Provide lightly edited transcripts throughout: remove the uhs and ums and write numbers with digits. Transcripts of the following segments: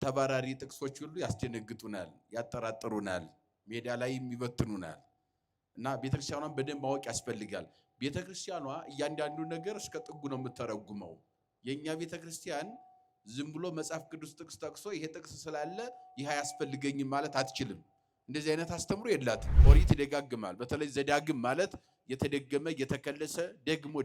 ተባራሪ ጥቅሶች ሁሉ ያስደነግጡናል፣ ያጠራጥሩናል፣ ሜዳ ላይ ይበትኑናል። እና ቤተክርስቲያኗን በደንብ ማወቅ ያስፈልጋል። ቤተክርስቲያኗ እያንዳንዱ ነገር እስከ ጥጉ ነው የምትተረጉመው። የኛ ቤተክርስቲያን ዝም ብሎ መጽሐፍ ቅዱስ ጥቅስ ጠቅሶ ይሄ ጥቅስ ስላለ ይሄ አያስፈልገኝም ማለት አትችልም። እንደዚህ አይነት አስተምሮ የላትም። ኦሪት ይደጋግማል። በተለይ ዘዳግም ማለት የተደገመ የተከለሰ ደግሞ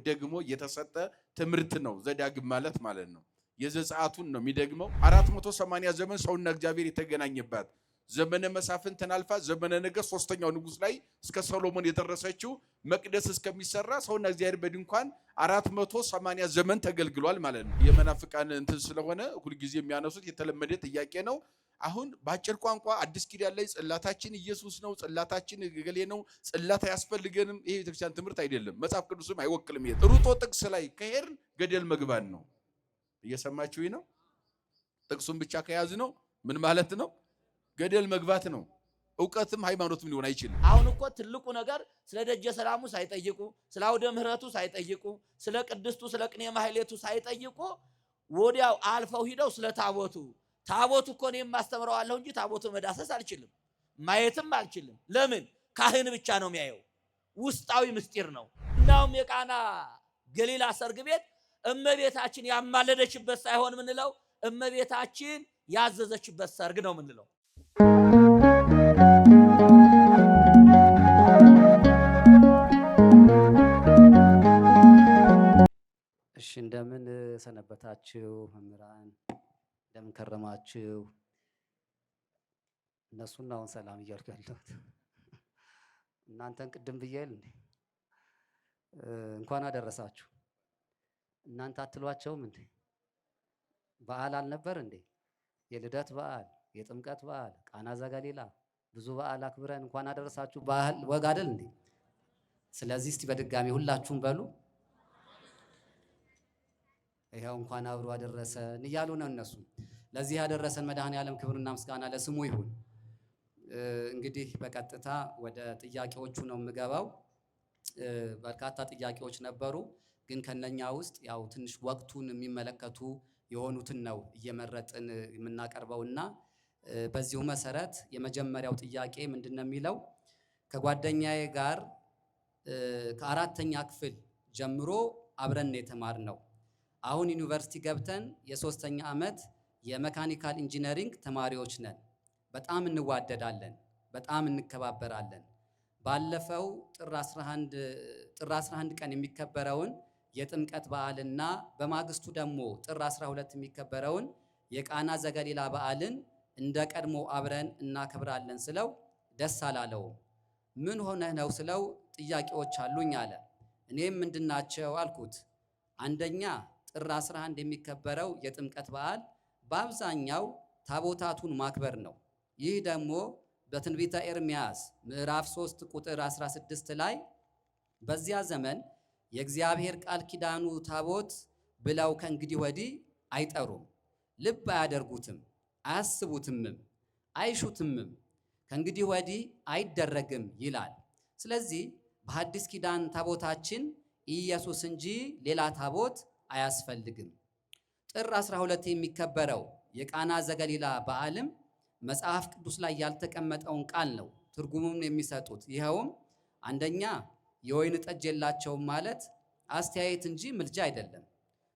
የተሰጠ ትምህርት ነው። ዘዳግም ማለት ነው የዘጸአቱን ነው የሚደግመው። 480 ዘመን ሰውና እግዚአብሔር የተገናኘባት ዘመነ መሳፍንትን አልፋ ዘመነ ነገሥት ሶስተኛው ንጉስ ላይ እስከ ሰሎሞን የደረሰችው መቅደስ እስከሚሰራ ሰውና እግዚአብሔር በድንኳን 480 ዘመን ተገልግሏል ማለት ነው። የመናፍቃን እንትን ስለሆነ ሁልጊዜ የሚያነሱት የተለመደ ጥያቄ ነው። አሁን በአጭር ቋንቋ አዲስ ኪዳን ላይ ጽላታችን ኢየሱስ ነው፣ ጽላታችን ገሌ ነው፣ ጽላት አያስፈልገንም። ይሄ ቤተክርስቲያን ትምህርት አይደለም፣ መጽሐፍ ቅዱስም አይወክልም። ይሄ ሩጦ ጥቅስ ላይ ከሄድን ገደል መግባት ነው። እየሰማችሁኝ ነው? ጥቅሱን ብቻ ከያዝ ነው ምን ማለት ነው? ገደል መግባት ነው። ዕውቀትም ሃይማኖትም ሊሆን አይችልም። አሁን እኮ ትልቁ ነገር ስለ ደጀ ሰላሙ ሳይጠይቁ፣ ስለ አውደ ምሕረቱ ሳይጠይቁ፣ ስለ ቅድስቱ ስለ ቅኔ ማህሌቱ ሳይጠይቁ ወዲያው አልፈው ሂደው ስለ ታቦቱ እኮ እኔም ማስተምረዋለሁ እንጂ ታቦቱን መዳሰስ አልችልም፣ ማየትም አልችልም። ለምን? ካህን ብቻ ነው የሚያየው። ውስጣዊ ምስጢር ነው። እናውም የቃና ገሊላ ሰርግ ቤት እመቤታችን ያማለደችበት ሳይሆን ምንለው እመቤታችን ያዘዘችበት ሰርግ ነው ምንለው። እሺ፣ እንደምን ሰነበታችሁ መምህራን? እንደምን ከረማችሁ? እነሱን አሁን ሰላም እያልኩ ያለሁት እናንተን ቅድም ብያለሁ እንዴ? እንኳን አደረሳችሁ። እናንተ አትሏቸውም እንዴ? በዓል አልነበር እንዴ? የልደት በዓል፣ የጥምቀት በዓል፣ ቃና ዘገሊላ ብዙ በዓል አክብረን እንኳን አደረሳችሁ። በዓል ወግ አይደል እንዴ? ስለዚህ እስቲ በድጋሚ ሁላችሁም በሉ ይሄው እንኳን አብሮ አደረሰን እያሉ ነው እነሱ። ለዚህ ያደረሰን መድኃኔዓለም ክብርና ምስጋና ለስሙ ይሁን። እንግዲህ በቀጥታ ወደ ጥያቄዎቹ ነው የምገባው። በርካታ ጥያቄዎች ነበሩ፣ ግን ከነኛ ውስጥ ያው ትንሽ ወቅቱን የሚመለከቱ የሆኑትን ነው እየመረጥን የምናቀርበውና በዚሁ መሰረት የመጀመሪያው ጥያቄ ምንድነው የሚለው ከጓደኛዬ ጋር ከአራተኛ ክፍል ጀምሮ አብረን የተማርነው አሁን ዩኒቨርሲቲ ገብተን የሶስተኛ ዓመት የሜካኒካል ኢንጂነሪንግ ተማሪዎች ነን። በጣም እንዋደዳለን፣ በጣም እንከባበራለን። ባለፈው ጥር 11 ቀን የሚከበረውን የጥምቀት በዓልና በማግስቱ ደግሞ ጥር 12 የሚከበረውን የቃና ዘገሊላ በዓልን እንደ ቀድሞ አብረን እናከብራለን ስለው ደስ አላለውም። ምን ሆነህ ነው ስለው ጥያቄዎች አሉኝ አለ። እኔም ምንድናቸው አልኩት። አንደኛ ጥር 11 የሚከበረው የጥምቀት በዓል በአብዛኛው ታቦታቱን ማክበር ነው። ይህ ደግሞ በትንቢተ ኤርምያስ ምዕራፍ 3 ቁጥር 16 ላይ በዚያ ዘመን የእግዚአብሔር ቃል ኪዳኑ ታቦት ብለው ከእንግዲህ ወዲህ አይጠሩም፣ ልብ አያደርጉትም፣ አያስቡትምም፣ አይሹትምም፣ ከእንግዲህ ወዲህ አይደረግም ይላል። ስለዚህ በሐዲስ ኪዳን ታቦታችን ኢየሱስ እንጂ ሌላ ታቦት አያስፈልግም። ጥር 12 የሚከበረው የቃና ዘገሊላ በዓልም መጽሐፍ ቅዱስ ላይ ያልተቀመጠውን ቃል ነው ትርጉሙን የሚሰጡት። ይኸውም አንደኛ የወይን ጠጅ የላቸውም ማለት አስተያየት እንጂ ምልጃ አይደለም።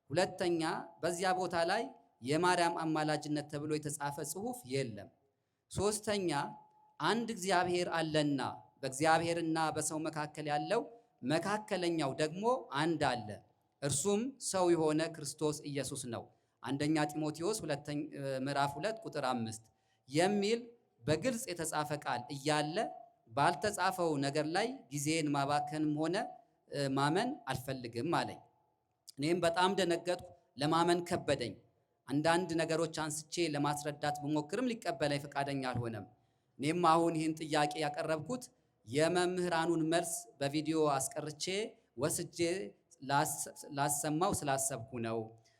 ሁለተኛ በዚያ ቦታ ላይ የማርያም አማላጅነት ተብሎ የተጻፈ ጽሑፍ የለም። ሶስተኛ አንድ እግዚአብሔር አለና በእግዚአብሔርና በሰው መካከል ያለው መካከለኛው ደግሞ አንድ አለ፣ እርሱም ሰው የሆነ ክርስቶስ ኢየሱስ ነው። አንደኛ ጢሞቴዎስ ምዕራፍ 2 ቁጥር 5 የሚል በግልጽ የተጻፈ ቃል እያለ ባልተጻፈው ነገር ላይ ጊዜን ማባከንም ሆነ ማመን አልፈልግም አለኝ። እኔም በጣም ደነገጥኩ፣ ለማመን ከበደኝ። አንዳንድ ነገሮች አንስቼ ለማስረዳት ብሞክርም ሊቀበለኝ ፈቃደኛ አልሆነም። እኔም አሁን ይህን ጥያቄ ያቀረብኩት የመምህራኑን መልስ በቪዲዮ አስቀርቼ ወስጄ ላሰማው ስላሰብኩ ነው።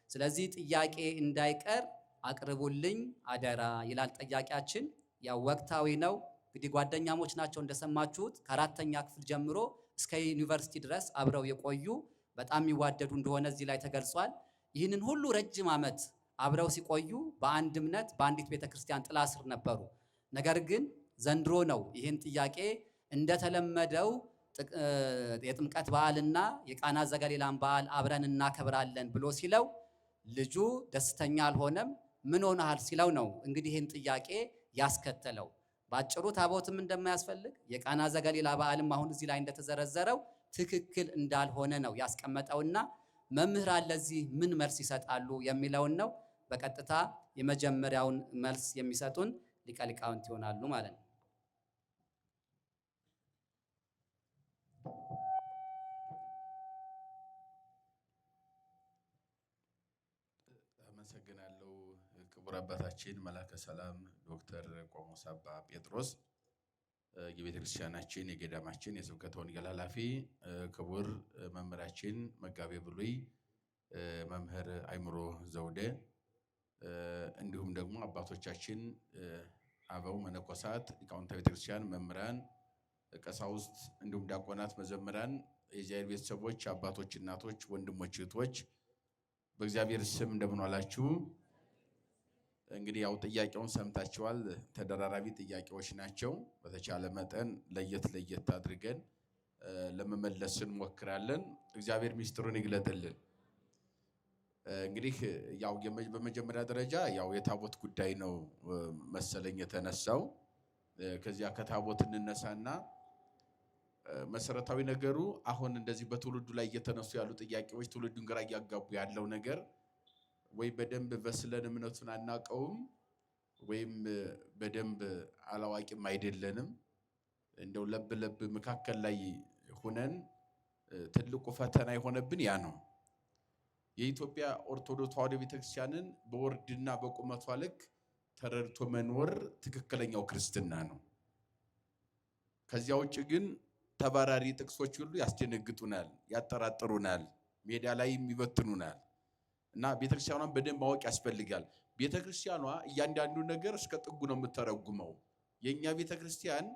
ስለዚህ ጥያቄ እንዳይቀር አቅርቡልኝ አደራ ይላል ጥያቄያችን። ያው ወቅታዊ ነው። እንግዲህ ጓደኛሞች ናቸው እንደሰማችሁት። ከአራተኛ ክፍል ጀምሮ እስከ ዩኒቨርሲቲ ድረስ አብረው የቆዩ በጣም የሚዋደዱ እንደሆነ እዚህ ላይ ተገልጿል። ይህንን ሁሉ ረጅም ዓመት አብረው ሲቆዩ በአንድ እምነት በአንዲት ቤተክርስቲያን ጥላ ስር ነበሩ። ነገር ግን ዘንድሮ ነው ይህን ጥያቄ እንደተለመደው የጥምቀት በዓልና የቃና ዘገሊላን በዓል አብረን እናከብራለን ብሎ ሲለው ልጁ ደስተኛ አልሆነም። ምን ሆነሃል ሲለው ነው እንግዲህ ይህን ጥያቄ ያስከተለው። ባጭሩ ታቦትም እንደማያስፈልግ የቃና ዘገሊላ በዓልም አሁን እዚህ ላይ እንደተዘረዘረው ትክክል እንዳልሆነ ነው ያስቀመጠውና መምህራን ለዚህ ምን መልስ ይሰጣሉ የሚለውን ነው። በቀጥታ የመጀመሪያውን መልስ የሚሰጡን ሊቀ ሊቃውንት ይሆናሉ ማለት ነው። አመሰግናለሁ። ክቡር አባታችን መላከ ሰላም ዶክተር ቆሞስ አባ ጴጥሮስ የቤተክርስቲያናችን የገዳማችን የስብከተ ወንጌል ኃላፊ፣ ክቡር መምህራችን መጋቤ ብሉይ መምህር አይምሮ ዘውዴ፣ እንዲሁም ደግሞ አባቶቻችን አበው መነኮሳት፣ ሊቃውንተ ቤተክርስቲያን፣ መምህራን፣ ቀሳውስት፣ እንዲሁም ዲያቆናት፣ መዘምራን፣ የእግዚአብሔር ቤተሰቦች፣ አባቶች፣ እናቶች፣ ወንድሞች፣ እህቶች በእግዚአብሔር ስም እንደምን ዋላችሁ? እንግዲህ ያው ጥያቄውን ሰምታችኋል። ተደራራቢ ጥያቄዎች ናቸው። በተቻለ መጠን ለየት አድርገን ለመመለስ እንሞክራለን። እግዚአብሔር ምስጢሩን ይግለጥልን። እንግዲህ ያው በመጀመሪያ ደረጃ ያው የታቦት ጉዳይ ነው መሰለኝ የተነሳው። ከዚያ ከታቦት እንነሳና መሰረታዊ ነገሩ አሁን እንደዚህ በትውልዱ ላይ እየተነሱ ያሉ ጥያቄዎች ትውልዱን ግራ እያጋቡ ያለው ነገር ወይ በደንብ በስለን እምነቱን አናቀውም ወይም በደንብ አላዋቂም አይደለንም። እንደው ለብ መካከል ላይ ሆነን ትልቁ ፈተና የሆነብን ያ ነው። የኢትዮጵያ ኦርቶዶክስ ተዋሕዶ ቤተክርስቲያንን በወርድና በቁመቷ ልክ ተረድቶ መኖር ትክክለኛው ክርስትና ነው። ከዚያ ውጭ ግን ተባራሪ ጥቅሶች ሁሉ ያስደነግጡናል፣ ያጠራጥሩናል፣ ሜዳ ላይ ይበትኑናል እና ቤተክርስቲያኗን በደንብ ማወቅ ያስፈልጋል። ቤተክርስቲያኗ እያንዳንዱ ነገር እስከ ጥጉ ነው የምተረጉመው። የኛ ቤተክርስቲያን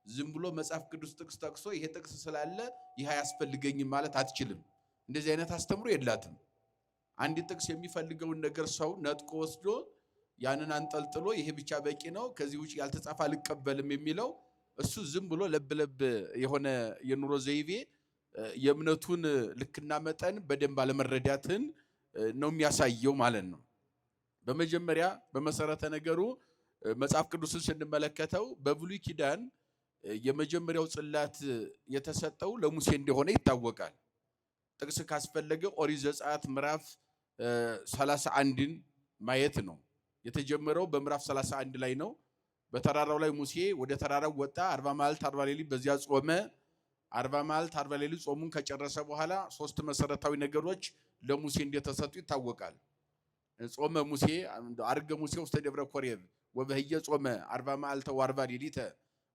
ዝም ብሎ መጽሐፍ ቅዱስ ጥቅስ ጠቅሶ ይሄ ጥቅስ ስላለ ይሄ አያስፈልገኝም ማለት አትችልም። እንደዚህ አይነት አስተምሮ የላትም። አንድ ጥቅስ የሚፈልገውን ነገር ሰው ነጥቆ ወስዶ ያንን አንጠልጥሎ ይሄ ብቻ በቂ ነው ከዚህ ውጪ ያልተጻፈ አልቀበልም የሚለው እሱ ዝም ብሎ ለብ የሆነ የኑሮ ዘይቤ የእምነቱን ልክና መጠን በደንብ አለመረዳትን ነው የሚያሳየው ማለት ነው። በመጀመሪያ በመሰረተ ነገሩ መጽሐፍ ቅዱስን ስንመለከተው በብሉይ ኪዳን የመጀመሪያው ጽላት የተሰጠው ለሙሴ እንደሆነ ይታወቃል። ጥቅስ ካስፈለገ ኦሪት ዘጸአት ምዕራፍ 31ን ማየት ነው። የተጀመረው በምዕራፍ 31 ላይ ነው። በተራራው ላይ ሙሴ ወደ ተራራው ወጣ፣ 40 መዓልት 40 ሌሊት በዚያ ጾመ። 40 መዓልት 40 ሌሊት ጾሙን ከጨረሰ በኋላ ሶስት መሰረታዊ ነገሮች ለሙሴ እንደተሰጡ ይታወቃል። ጾመ ሙሴ አርገ ሙሴ ውስተ ደብረ ኮሬብ ወበህየ ጾመ 40 መዓልተ ወ40 ሌሊት።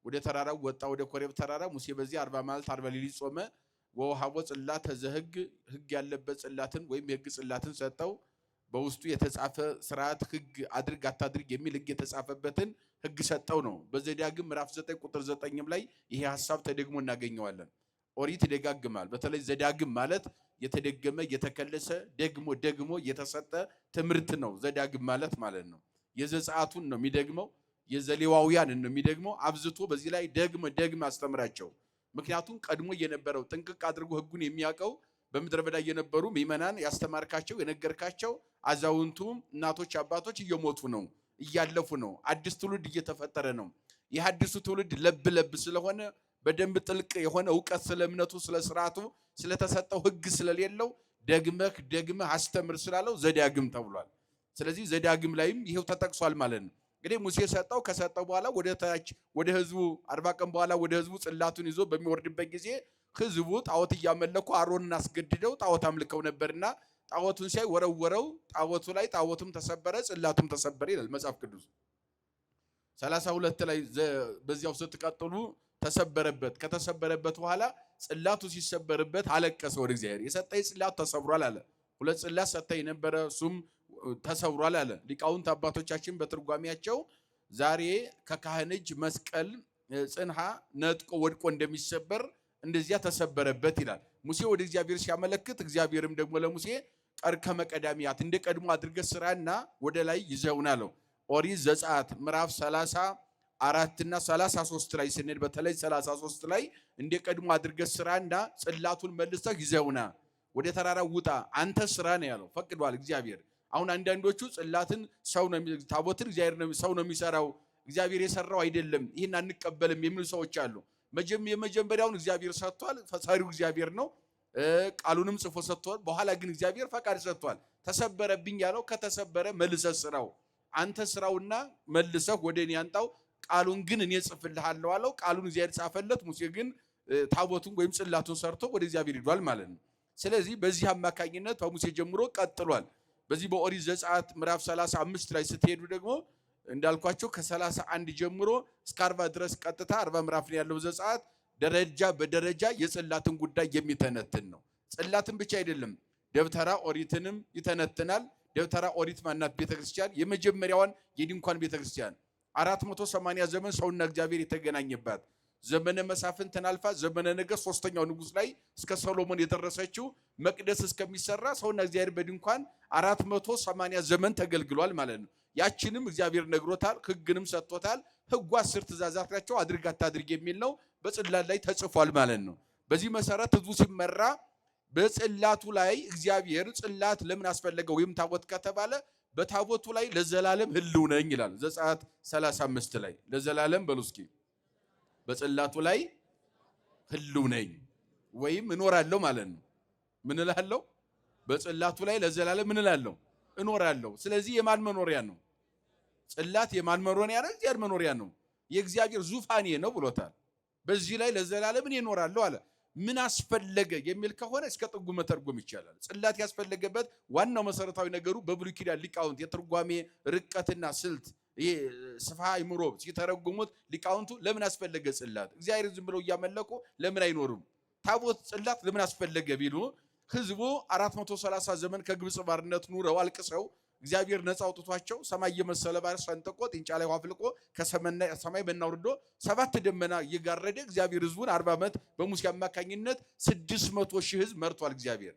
ወደ ተራራው ወጣ፣ ወደ ኮሬብ ተራራ። ሙሴ በዚህ 40 መዓልት 40 ሌሊት ጾመ። ወውሃቦ ጽላተ ዘሕግ፣ ሕግ ያለበት ጽላትን ወይም የሕግ ጽላትን ሰጠው። በውስጡ የተጻፈ ስርዓት ሕግ አድርግ አታድርግ የሚል ሕግ የተጻፈበትን ሕግ ሰጠው ነው። በዘዳግም ምዕራፍ 9 ቁጥር 9 ላይ ይሄ ሐሳብ ተደግሞ እናገኘዋለን። ኦሪት ይደጋግማል። በተለይ ዘዳግም ማለት የተደገመ የተከለሰ ደግሞ የተሰጠ ትምህርት ነው። ዘዳግም ማለት ነው። የዘጸአቱን ነው የሚደግመው፣ የዘሌዋውያንን ነው የሚደግመው። አብዝቶ በዚህ ላይ ደግመ አስተምራቸው። ምክንያቱም ቀድሞ የነበረው ጥንቅቅ አድርጎ ሕጉን የሚያውቀው በምድረ በዳ የነበሩ ምእመናን ያስተማርካቸው የነገርካቸው አዛውንቱ እናቶች አባቶች እየሞቱ ነው፣ እያለፉ ነው። አዲስ ትውልድ እየተፈጠረ ነው። ይህ አዲሱ ትውልድ ለብ ስለሆነ በደንብ ጥልቅ የሆነ ዕውቀት ስለ እምነቱ ስለ ስርዓቱ ስለተሰጠው ሕግ ስለሌለው ደግመህ አስተምር ስላለው ዘዳግም ተብሏል። ስለዚህ ዘዳግም ላይም ይሄው ተጠቅሷል ማለት ነው። እንግዲህ ሙሴ ሰጠው። ከሰጠው በኋላ ወደ ታች ወደ ህዝቡ 40 ቀን በኋላ ወደ ህዝቡ ጽላቱን ይዞ በሚወርድበት ጊዜ ህዝቡ ጣዖት እያመለኩ አሮንን አስገድደው ጣዖት አምልከው ነበርና ጣዖቱን ሲያይ ወረወረው ጣዖቱ ላይ፣ ጣዖቱም ተሰበረ፣ ጽላቱም ተሰበረ ይላል መጽሐፍ ቅዱስ 32 ላይ። በዚያው ስትቀጥሉ ተሰበረበት። ከተሰበረበት በኋላ ጽላቱ ሲሰበርበት አለቀሰ ወደ እግዚአብሔር። የሰጠኝ ጽላቱ ተሰብሯል አለ። 2 ጽላት ሰጠኝ ነበረ፣ እሱም ተሰብሯል አለ። ሊቃውንት አባቶቻችን በትርጓሜያቸው ዛሬ ከካህን እጅ መስቀል ጽንሃ ነጥቆ ወድቆ እንደሚሰበር እንደዚያ ተሰበረበት ይላል። ሙሴ ወደ እግዚአብሔር ሲያመለክት እግዚአብሔርም ደግሞ ለሙሴ ቀርከመ ቀዳሚያት እንደ ቀድሞ አድርገህ ስራና ወደ ላይ ይዘውና አለው። ኦሪት ዘጸአት ምዕራፍ 34 እና 33 ላይ ስንሄድ በተለይ 33 ላይ እንደ ቀድሞ አድርገህ ስራና ጽላቱን መልሰህ ይዘውና ወደ ተራራ ውጣ አንተ ስራ ነው ያለው። ፈቅዷል እግዚአብሔር። አሁን አንዳንዶቹ ጽላትን ታቦትን እግዚአብሔር ነው ሰው ነው የሚሰራው እግዚአብሔር የሰራው አይደለም ይሄን አንቀበልም የሚሉ ሰዎች አሉ። የመጀመሪያውን እግዚአብሔር ሰጥቷል፣ ፈሳሪው እግዚአብሔር ነው። ቃሉንም ጽፎ ሰጥቷል። በኋላ ግን እግዚአብሔር ፈቃድ ሰጥቷል። ተሰበረብኝ ያለው ከተሰበረ መልሰህ ስራው አንተ ስራውና መልሰህ ወደ እኔ አንጣው፣ ቃሉን ግን እኔ ጽፍልሃለሁ አለው። ቃሉን እግዚአብሔር ጻፈለት። ሙሴ ግን ታቦቱን ወይም ጽላቱን ሰርቶ ወደ እግዚአብሔር ሄዷል ማለት ነው። ስለዚህ በዚህ አማካኝነት ከሙሴ ጀምሮ ቀጥሏል። በዚህ በኦሪት ዘጸአት ምዕራፍ 35 ላይ ስትሄዱ ደግሞ እንዳልኳቸው ከ31 ጀምሮ እስከ 40 ድረስ ቀጥታ 40 ምዕራፍ ነው ያለው ዘጸአት። ደረጃ በደረጃ የጽላትን ጉዳይ የሚተነትን ነው። ጽላትን ብቻ አይደለም ደብተራ ኦሪትንም ይተነትናል። ደብተራ ኦሪት ማናት? ቤተክርስቲያን የመጀመሪያዋን የድንኳን ቤተክርስቲያን 480 ዘመን ሰውና እግዚአብሔር የተገናኘባት ዘመነ መሳፍንትን አልፋ ዘመነ ነገሥት ሶስተኛው ንጉስ ላይ እስከ ሰሎሞን የደረሰችው መቅደስ እስከሚሰራ ሰውና እግዚአብሔር በድንኳን 480 ዘመን ተገልግሏል ማለት ነው። ያችንም እግዚአብሔር ነግሮታል፣ ህግንም ሰጥቶታል። ህጉ 10 ትእዛዛት ናቸው። አድርግ አታድርግ የሚል ነው። በጽላት ላይ ተጽፏል ማለት ነው። በዚህ መሰረት ህዝቡ ሲመራ በጽላቱ ላይ እግዚአብሔር ጽላት ለምን አስፈለገው ወይም ታቦት ከተባለ በታቦቱ ላይ ለዘላለም ህልው ነኝ ይላል ዘጸአት 35 ላይ ለዘላለም በሉ እስኪ በጽላቱ ላይ ህልው ነኝ ወይም እኖራለሁ ማለት ነው። ምን እላለሁ? በጽላቱ ላይ ለዘላለም ምን እላለሁ? እኖራለሁ። ስለዚህ የማን መኖሪያ ነው? ጽላት የማን መኖሪያ ነው? እግዚአብሔር መኖሪያ ነው። የእግዚአብሔር ዙፋኔ ነው ብሎታል። በዚህ ላይ ለዘላለም እኔ እኖራለሁ አለ። ምን አስፈለገ የሚል ከሆነ እስከ ጥጉ መተርጎም ይቻላል። ጽላት ያስፈለገበት ዋናው መሰረታዊ ነገሩ በብሉይ ኪዳን ሊቃውንት የትርጓሜ ርቀትና ስልት ይሄ ስፋ አይምሮ ሲተረጉሙት ሊቃውንቱ ለምን አስፈለገ ጽላት? እግዚአብሔር ዝም ብለው እያመለኩ ለምን አይኖሩም? ታቦት ጽላት ለምን አስፈለገ ቢሉ ህዝቡ 430 ዘመን ከግብጽ ባርነት ኑረው አልቅሰው እግዚአብሔር ነፃ አውጥቷቸው ሰማይ የመሰለ ባሕር ሰንጥቆ ጢንጫ ላይ አፍልቆ ከሰማይ መና ወርዶ 7 ደመና እየጋረደ እግዚአብሔር ህዝቡን 40 ዓመት በሙሴ አማካኝነት 600 ሺህ ህዝብ መርቷል እግዚአብሔር።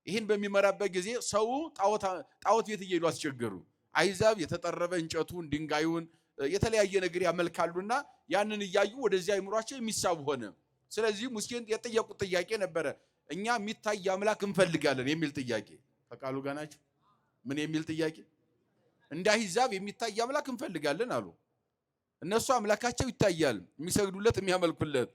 ይህን በሚመራበት ጊዜ ሰው ጣዖት ቤት እየሄዱ አስቸገሩ። አይዛብ የተጠረበ እንጨቱን ድንጋዩን የተለያየ ነገር ያመልካሉና ያንን እያዩ ወደዚያ አይምሯቸው የሚሳቡ ሆነ። ስለዚህ ሙሴን የጠየቁት ጥያቄ ነበረ። እኛ የሚታይ አምላክ እንፈልጋለን የሚል ጥያቄ። ከቃሉ ጋር ናቸው። ምን የሚል ጥያቄ? እንደ አይዛብ የሚታይ አምላክ እንፈልጋለን አሉ። እነሱ አምላካቸው ይታያል፣ የሚሰግዱለት የሚያመልኩለት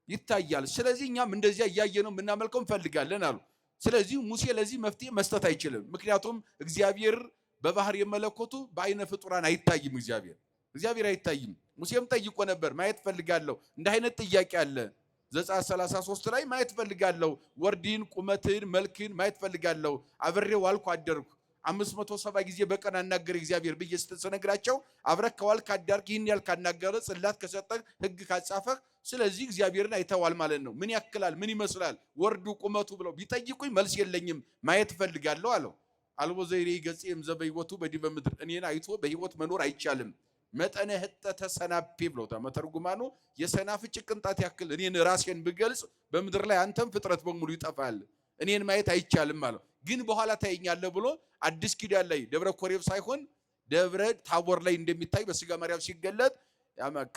ይታያል። ስለዚህ እኛም እንደዚያ እያየ ነው የምናመልከው እንፈልጋለን አሉ። ስለዚህ ሙሴ ለዚህ መፍትሄ መስጠት አይችልም። ምክንያቱም እግዚአብሔር በባህር የመለኮቱ በአይነ ፍጡራን አይታይም። እግዚአብሔር አይታይም። ሙሴም ጠይቆ ነበር፣ ማየት ፈልጋለሁ። እንደ አይነት ጥያቄ አለ ዘጸአት 33 ላይ ማየት ፈልጋለሁ፣ ወርድን፣ ቁመትን፣ መልክን ማየት ፈልጋለሁ። አብሬው ዋልኩ አደርኩ 570 ጊዜ በቀን አናገረ እግዚአብሔር ብዬ ስትነግራቸው አብረህ ከዋልክ አዳርክ ይህን ያህል ካናገረ ጽላት ከሰጠህ ህግ ካጻፈህ ስለዚህ እግዚአብሔርን አይተዋል ማለት ነው። ምን ያክላል? ምን ይመስላል? ወርዱ ቁመቱ ብለው ቢጠይቁኝ መልስ የለኝም፣ ማየት ፈልጋለሁ አለው። አልቦ ዘይሬ ገጽም ዘበይወቱ በዲበ ምድር እኔን አይቶ በህይወት መኖር አይቻልም። መጠነ ህጠተ ሰናፔ ብለውታል መተርጉማኑ። የሰናፍጭ ቅንጣት ያክል እኔን ራሴን ብገልጽ በምድር ላይ አንተም ፍጥረት በሙሉ ይጠፋል፣ እኔን ማየት አይቻልም አለው። ግን በኋላ ታየኛለህ ብሎ አዲስ ኪዳን ላይ ደብረ ኮሬብ ሳይሆን ደብረ ታቦር ላይ እንደሚታይ በስጋ ማርያም ሲገለጥ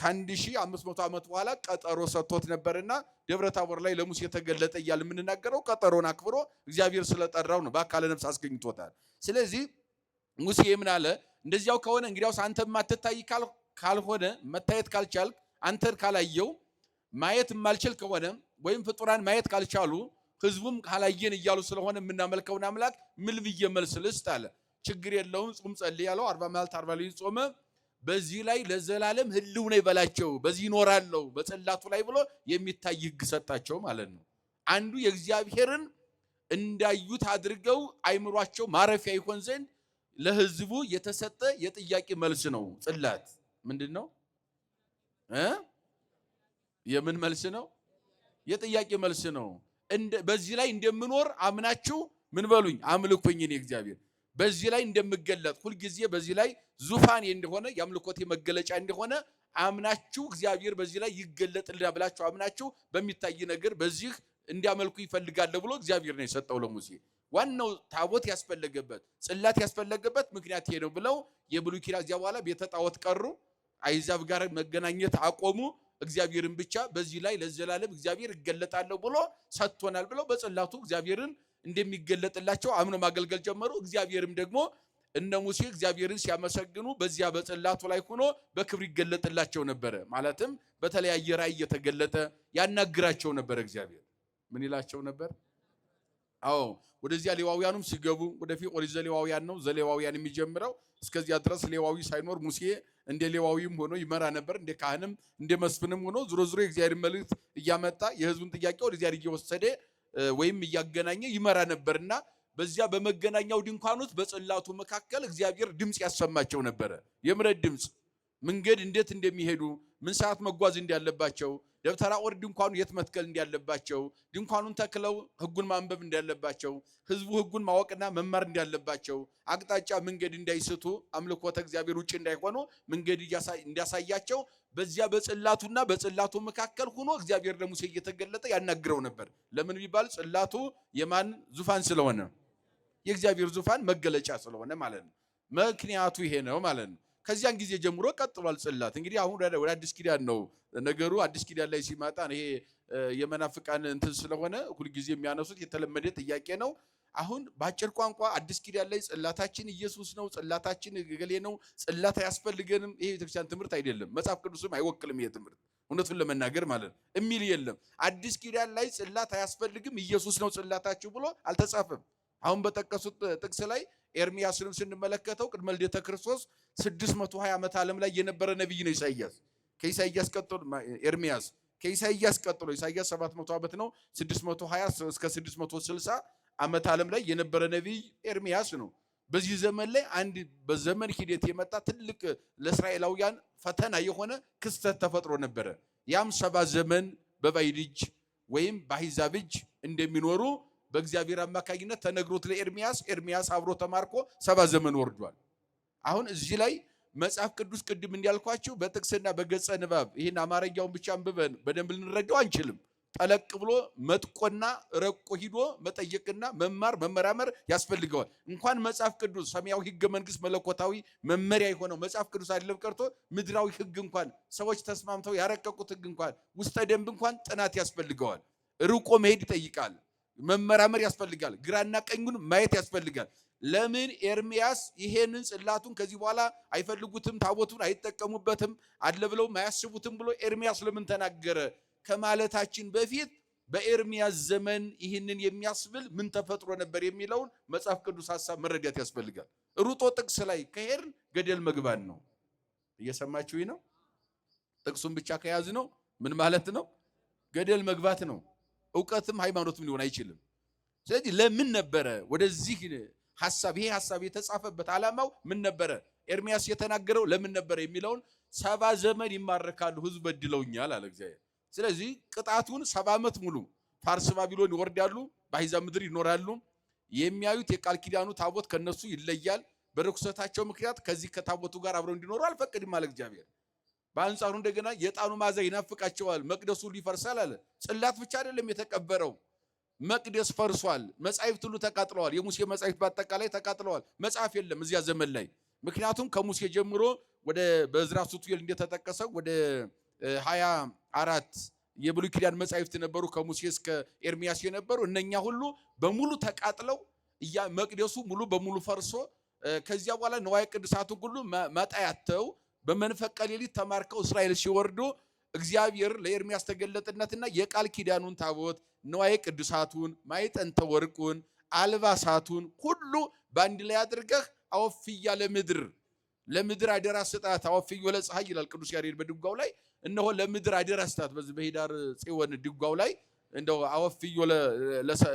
ከ1500 ዓመት በኋላ ቀጠሮ ሰጥቶት ነበርና ደብረ ታቦር ላይ ለሙሴ የተገለጠ እያለ የምንናገረው ቀጠሮን አክብሮ እግዚአብሔር ስለጠራው ነው። በአካለ ነፍስ አስገኝቶታል። ስለዚህ ሙሴ ምን አለ? እንደዚያው ከሆነ እንግዲያውስ አንተ ማትታይ ካልሆነ መታየት ካልቻልክ አንተን ካላየው ማየት የማልችል ከሆነ ወይም ፍጡራን ማየት ካልቻሉ ህዝቡም ካላየን እያሉ ስለሆነ የምናመልከውን አምላክ ምን ብዬ መልስ ልስጥ አለ። ችግር የለውም ጾም ጸልይ ያለው 40 መዓልት 40 ሌሊት ጾመ። በዚህ ላይ ለዘላለም ህልው ነው ይበላቸው፣ በዚህ ይኖራለው በጽላቱ ላይ ብሎ የሚታይ ህግ ሰጣቸው ማለት ነው። አንዱ የእግዚአብሔርን እንዳዩት አድርገው አይምሯቸው ማረፊያ ይሆን ዘንድ ለህዝቡ የተሰጠ የጥያቄ መልስ ነው። ጽላት ምንድነው? የምን መልስ ነው? የጥያቄ መልስ ነው። በዚህ ላይ እንደምኖር አምናችሁ ምን በሉኝ? አምልኩኝ። እኔ እግዚአብሔር በዚህ ላይ እንደምገለጥ ሁልጊዜ በዚህ ላይ ዙፋኔ እንደሆነ የአምልኮቴ መገለጫ እንደሆነ አምናችሁ እግዚአብሔር በዚህ ላይ ይገለጥልናል ብላችሁ አምናችሁ በሚታይ ነገር በዚህ እንዲያመልኩ ይፈልጋል ብሎ እግዚአብሔር ነው የሰጠው ለሙሴ። ዋናው ታቦት ያስፈለገበት ጽላት ያስፈለገበት ምክንያት ይሄ ነው ብለው የብሉይ ኪዳን እዚያ በኋላ ቤተ ጣዖት ቀሩ። አይዛብ ጋር መገናኘት አቆሙ። እግዚአብሔርን ብቻ በዚህ ላይ ለዘላለም እግዚአብሔር ይገለጣል ብሎ ሰጥቶናል ብለው በጽላቱ እግዚአብሔርን እንደሚገለጥላቸው አምኖ ማገልገል ጀመሩ። እግዚአብሔርም ደግሞ እነ ሙሴ እግዚአብሔርን ሲያመሰግኑ በዚያ በጽላቱ ላይ ሆኖ በክብር ይገለጥላቸው ነበር። ማለትም በተለያየ ራእይ እየተገለጠ ያናግራቸው ነበር። እግዚአብሔር ምን ይላቸው ነበር? አዎ ወደዚያ ሌዋውያኑም ሲገቡ ወደፊት ኦሪት ዘሌዋውያን ነው ዘሌዋውያን የሚጀምረው። እስከዚያ ድረስ ሌዋዊ ሳይኖር ሙሴ እንደ ሌዋዊም ሆኖ ይመራ ነበር፣ እንደ ካህንም እንደ መስፍንም ሆኖ ዙሮ የእግዚአብሔር መልእክት እያመጣ የሕዝቡን ጥያቄ ወደዚያ እየወሰደ ወይም እያገናኘ ይመራ ነበርና በዚያ በመገናኛው ድንኳን ውስጥ በጽላቱ መካከል እግዚአብሔር ድምጽ ያሰማቸው ነበረ። የምሕረት ድምጽ፣ መንገድ እንዴት እንደሚሄዱ፣ ምን ሰዓት መጓዝ እንዳለባቸው፣ ደብተራ ኦሪት ድንኳኑ የት መትከል እንዳለባቸው፣ ድንኳኑን ተክለው ሕጉን ማንበብ እንዳለባቸው፣ ሕዝቡ ሕጉን ማወቅና መማር እንዳለባቸው፣ አቅጣጫ መንገድ እንዳይስቱ፣ አምልኮተ እግዚአብሔር ውጭ እንዳይሆኑ መንገድ እንዲያሳያቸው በዚያ በጽላቱና በጽላቱ መካከል ሆኖ እግዚአብሔር ለሙሴ እየተገለጠ ያናግረው ነበር። ለምን ቢባል ጽላቱ የማን ዙፋን ስለሆነ? የእግዚአብሔር ዙፋን መገለጫ ስለሆነ ማለት ነው። ምክንያቱ ይሄ ነው ማለት ነው። ከዚያን ጊዜ ጀምሮ ቀጥሏል ጽላት። እንግዲህ አሁን ወደ አዲስ ኪዳን ነው ነገሩ። አዲስ ኪዳን ላይ ሲመጣ ይሄ የመናፍቃን እንትን ስለሆነ ሁልጊዜ የሚያነሱት የተለመደ ጥያቄ ነው። አሁን በአጭር ቋንቋ አዲስ ኪዳን ላይ ጽላታችን ኢየሱስ ነው፣ ጽላታችን ገሌ ነው፣ ጽላት አያስፈልገንም፣ ይሄ ቤተክርስቲያን ትምህርት አይደለም። መጽሐፍ ቅዱስም አይወክልም ይሄ ትምህርት፣ እውነቱን ለመናገር ማለት ነው የሚል የለም። አዲስ ኪዳን ላይ ጽላት አያስፈልግም ኢየሱስ ነው ጽላታችሁ ብሎ አልተጻፈም። አሁን በጠቀሱት ጥቅስ ላይ ኤርሚያስንም ስንመለከተው ቅድመ ልደተ ክርስቶስ 620 ዓመት ዓለም ላይ የነበረ ነብይ ነው ኢሳይያስ። ከኢሳይያስ ቀጥሎ ኤርሚያስ፣ ከኢሳይያስ ቀጥሎ ኢሳይያስ 700 ዓመት ነው። 620 እስከ 660 ዓመት ዓለም ላይ የነበረ ነብይ ኤርሚያስ ነው። በዚህ ዘመን ላይ አንድ በዘመን ሂደት የመጣ ትልቅ ለእስራኤላውያን ፈተና የሆነ ክስተት ተፈጥሮ ነበረ። ያም 70 ዘመን በባዕድ እጅ ወይም በአሕዛብ እጅ እንደሚኖሩ በእግዚአብሔር አማካኝነት ተነግሮት ለኤርሚያስ ኤርሚያስ አብሮ ተማርኮ 70 ዘመን ወርዷል። አሁን እዚህ ላይ መጽሐፍ ቅዱስ ቅድም እንዲያልኳችሁ በጥቅስና በገጸ ንባብ ይህን አማርኛውን ብቻ አንብበን በደንብ ልንረዳው አንችልም። ጠለቅ ብሎ መጥቆና ረቆ ሂዶ መጠየቅና መማር መመራመር ያስፈልገዋል። እንኳን መጽሐፍ ቅዱስ ሰማያዊ ሕገ መንግስት መለኮታዊ መመሪያ የሆነው መጽሐፍ ቅዱስ አይደለም ቀርቶ ምድራዊ ሕግ እንኳን ሰዎች ተስማምተው ያረቀቁት ሕግ እንኳን ውስጠ ደንብ እንኳን ጥናት ያስፈልገዋል። ርቆ መሄድ ይጠይቃል። መመራመር ያስፈልጋል። ግራና ቀኙን ማየት ያስፈልጋል። ለምን ኤርሚያስ ይሄንን ጽላቱን ከዚህ በኋላ አይፈልጉትም፣ ታቦቱን አይጠቀሙበትም፣ አለ ብለው ማያስቡትም ብሎ ኤርሚያስ ለምን ተናገረ ከማለታችን በፊት በኤርሚያስ ዘመን ይህንን የሚያስብል ምን ተፈጥሮ ነበር የሚለውን መጽሐፍ ቅዱስ ሐሳብ መረዳት ያስፈልጋል። ሩጦ ጥቅስ ላይ ከሄድን ገደል መግባት ነው። እየሰማችሁኝ ነው? ጥቅሱን ብቻ ከያዝ ነው ምን ማለት ነው? ገደል መግባት ነው። እውቀትም ሃይማኖትም ሊሆን አይችልም። ስለዚህ ለምን ነበረ ወደዚህ ሐሳብ ይሄ ሐሳብ የተጻፈበት ዓላማው ምን ነበረ? ኤርሚያስ የተናገረው ለምን ነበረ የሚለውን 70 ዘመን ይማረካሉ ሕዝብ በድለውኛል አለ እግዚአብሔር። ስለዚህ ቅጣቱን 70 ዓመት ሙሉ ፋርስ ባቢሎን ይወርዳሉ፣ በአሕዛብ ምድር ይኖራሉ። የሚያዩት የቃል ኪዳኑ ታቦት ከነሱ ይለያል። በርኩሰታቸው ምክንያት ከዚህ ከታቦቱ ጋር አብረው እንዲኖሩ አልፈቅድም አለ እግዚአብሔር። በአንጻሩ እንደገና የዕጣኑ መዓዛ ይናፍቃቸዋል፣ መቅደሱ ይፈርሳል አለ። ጽላት ብቻ አይደለም የተቀበረው፣ መቅደስ ፈርሷል። መጻሕፍት ሁሉ ተቃጥለዋል። የሙሴ መጻሕፍት በአጠቃላይ ተቃጥለዋል። መጽሐፍ የለም እዚያ ዘመን ላይ። ምክንያቱም ከሙሴ ጀምሮ ወደ በዕዝራ ሱቱኤል እንደተጠቀሰው ወደ 24 የብሉይ ኪዳን መጻሕፍት ነበሩ ከሙሴ እስከ ኤርሚያስ የነበሩ እነኛ ሁሉ በሙሉ ተቃጥለው መቅደሱ ሙሉ በሙሉ ፈርሶ ከዚያ በኋላ ንዋየ ቅድሳቱን ሁሉ መጣያተው በመንፈቀ ሌሊት ተማርከው እስራኤል ሲወርዱ እግዚአብሔር ለኤርሚያስ ተገለጠነትና የቃል ኪዳኑን ታቦት ንዋየ ቅድሳቱን ማዕጠንተ ወርቁን አልባሳቱን ሁሉ በአንድ ላይ አድርገህ አወፍያ ለምድር አደራ ስጣት። አወፍዮ ለፀሐይ ይላል ቅዱስ ያሬድ በድጓው ላይ። እነሆ ለምድር አደራ ስጣት። በዚህ በኅዳር ጽዮን ድጓው ላይ እንደው አወፍዮ